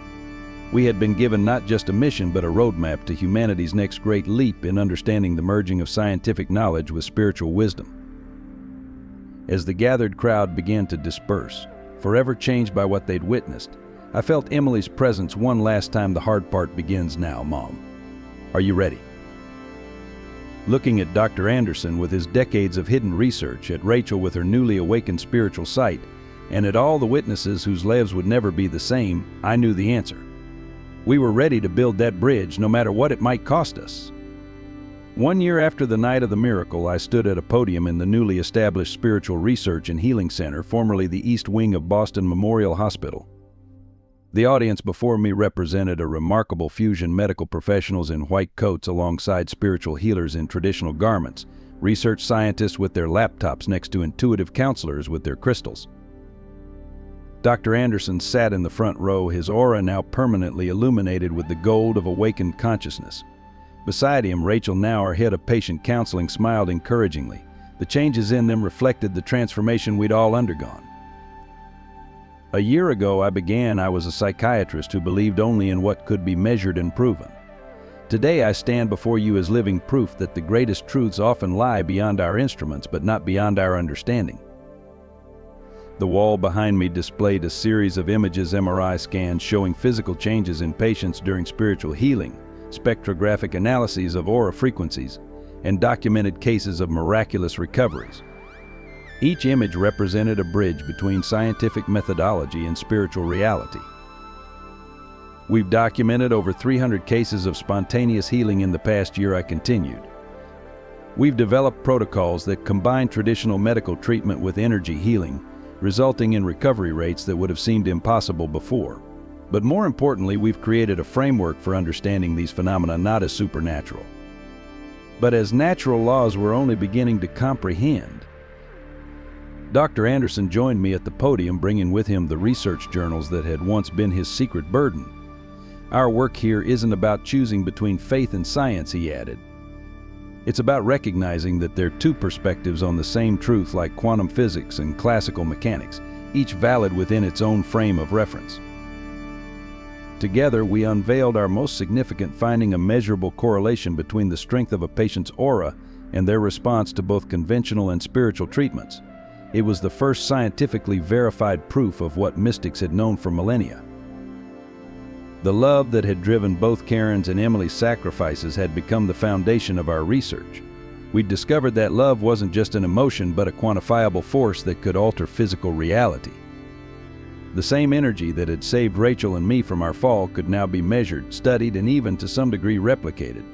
We had been given not just a mission, but a roadmap to humanity's next great leap in understanding the merging of scientific knowledge with spiritual wisdom. As the gathered crowd began to disperse, forever changed by what they'd witnessed, I felt Emily's presence one last time. The hard part begins now, Mom. Are you ready? Looking at Dr. Anderson with his decades of hidden research, at Rachel with her newly awakened spiritual sight, and at all the witnesses whose lives would never be the same, I knew the answer. We were ready to build that bridge, no matter what it might cost us. 1 year after the night of the miracle, I stood at a podium in the newly established Spiritual Research and Healing Center, formerly the East Wing of Boston Memorial Hospital. The audience before me represented a remarkable fusion: medical professionals in white coats alongside spiritual healers in traditional garments, research scientists with their laptops next to intuitive counselors with their crystals. Dr. Anderson sat in the front row, his aura now permanently illuminated with the gold of awakened consciousness. Beside him, Rachel, now our head of patient counseling, smiled encouragingly. The changes in them reflected the transformation we'd all undergone. A year ago I was a psychiatrist who believed only in what could be measured and proven. Today I stand before you as living proof that the greatest truths often lie beyond our instruments, but not beyond our understanding. The wall behind me displayed a series of images, MRI scans showing physical changes in patients during spiritual healing, spectrographic analyses of aura frequencies, and documented cases of miraculous recoveries. Each image represented a bridge between scientific methodology and spiritual reality. We've documented over 300 cases of spontaneous healing in the past year, I continued. We've developed protocols that combine traditional medical treatment with energy healing, resulting in recovery rates that would have seemed impossible before. But more importantly, we've created a framework for understanding these phenomena not as supernatural, but as natural laws we're only beginning to comprehend. Dr. Anderson joined me at the podium, bringing with him the research journals that had once been his secret burden. Our work here isn't about choosing between faith and science, he added. It's about recognizing that there are two perspectives on the same truth, like quantum physics and classical mechanics, each valid within its own frame of reference. Together, we unveiled our most significant finding: a measurable correlation between the strength of a patient's aura and their response to both conventional and spiritual treatments. It was the first scientifically verified proof of what mystics had known for millennia. The love that had driven both Karen's and Emily's sacrifices had become the foundation of our research. We'd discovered that love wasn't just an emotion, but a quantifiable force that could alter physical reality. The same energy that had saved Rachel and me from our fall could now be measured, studied, and even to some degree replicated.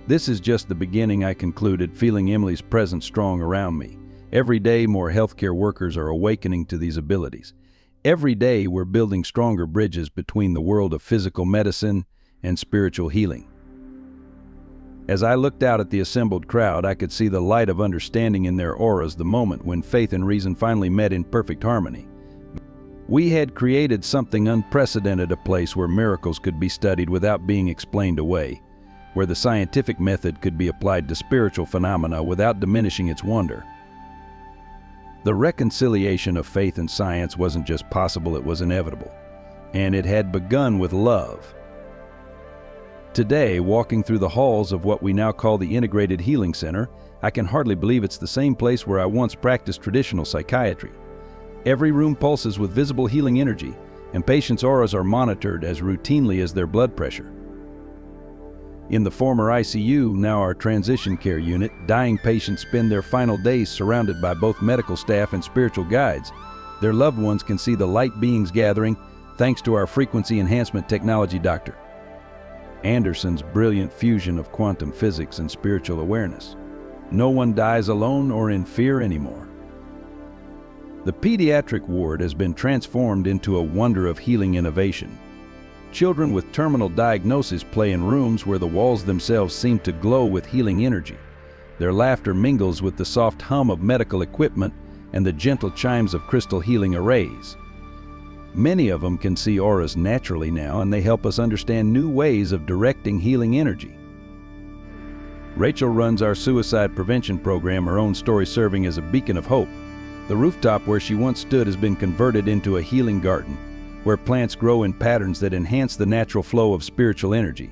This is just the beginning, I concluded, feeling Emily's presence strong around me. Every day, more healthcare workers are awakening to these abilities. Every day, we're building stronger bridges between the world of physical medicine and spiritual healing. As I looked out at the assembled crowd, I could see the light of understanding in their auras, the moment when faith and reason finally met in perfect harmony. We had created something unprecedented, a place where miracles could be studied without being explained away, where the scientific method could be applied to spiritual phenomena without diminishing its wonder. The reconciliation of faith and science wasn't just possible, it was inevitable. And it had begun with love. Today, walking through the halls of what we now call the Integrated Healing Center, I can hardly believe it's the same place where I once practiced traditional psychiatry. Every room pulses with visible healing energy, and patients' auras are monitored as routinely as their blood pressure. In the former ICU, now our transition care unit, dying patients spend their final days surrounded by both medical staff and spiritual guides. Their loved ones can see the light beings gathering thanks to our frequency enhancement technology, Dr. Anderson's brilliant fusion of quantum physics and spiritual awareness. No one dies alone or in fear anymore. The pediatric ward has been transformed into a wonder of healing innovation. Children with terminal diagnoses play in rooms where the walls themselves seem to glow with healing energy. Their laughter mingles with the soft hum of medical equipment and the gentle chimes of crystal healing arrays. Many of them can see auras naturally now, and they help us understand new ways of directing healing energy. Rachel runs our suicide prevention program, her own story serving as a beacon of hope. The rooftop where she once stood has been converted into a healing garden, where plants grow in patterns that enhance the natural flow of spiritual energy.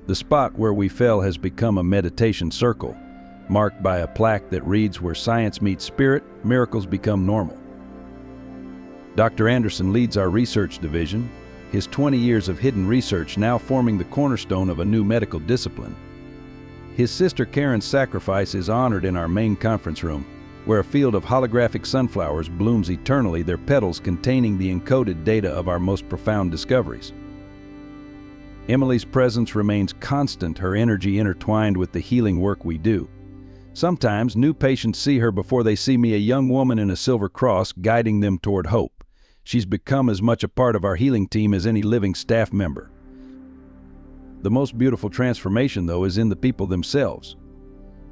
The spot where we fell has become a meditation circle, marked by a plaque that reads, "Where science meets spirit, miracles become normal." Dr. Anderson leads our research division, his 20 years of hidden research now forming the cornerstone of a new medical discipline. His sister Karen's sacrifice is honored in our main conference room, where a field of holographic sunflowers blooms eternally, their petals containing the encoded data of our most profound discoveries. Emily's presence remains constant, her energy intertwined with the healing work we do. Sometimes new patients see her before they see me, a young woman in a silver cross guiding them toward hope. She's become as much a part of our healing team as any living staff member. The most beautiful transformation, though, is in the people themselves.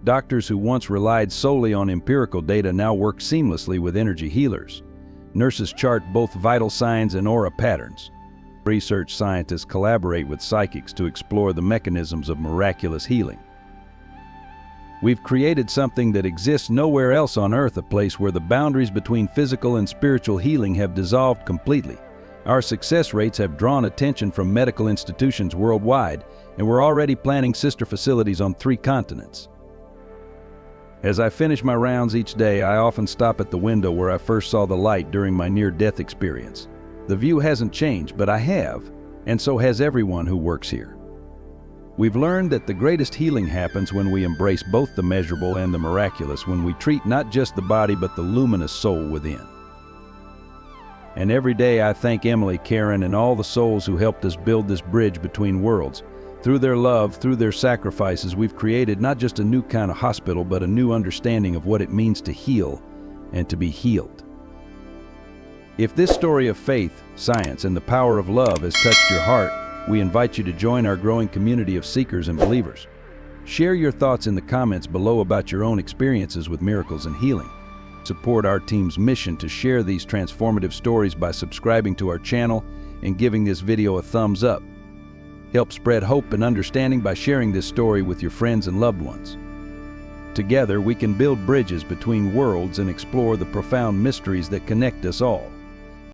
Doctors who once relied solely on empirical data now work seamlessly with energy healers. Nurses chart both vital signs and aura patterns. Research scientists collaborate with psychics to explore the mechanisms of miraculous healing. We've created something that exists nowhere else on Earth, a place where the boundaries between physical and spiritual healing have dissolved completely. Our success rates have drawn attention from medical institutions worldwide, and we're already planning sister facilities on 3 continents. As I finish my rounds each day, I often stop at the window where I first saw the light during my near-death experience. The view hasn't changed, but I have, and so has everyone who works here. We've learned that the greatest healing happens when we embrace both the measurable and the miraculous, when we treat not just the body but the luminous soul within. And every day I thank Emily, Karen, and all the souls who helped us build this bridge between worlds. Through their love, through their sacrifices, we've created not just a new kind of hospital, but a new understanding of what it means to heal and to be healed. If this story of faith, science, and the power of love has touched your heart, we invite you to join our growing community of seekers and believers. Share your thoughts in the comments below about your own experiences with miracles and healing. Support our team's mission to share these transformative stories by subscribing to our channel and giving this video a thumbs up. Help spread hope and understanding by sharing this story with your friends and loved ones. Together, we can build bridges between worlds and explore the profound mysteries that connect us all.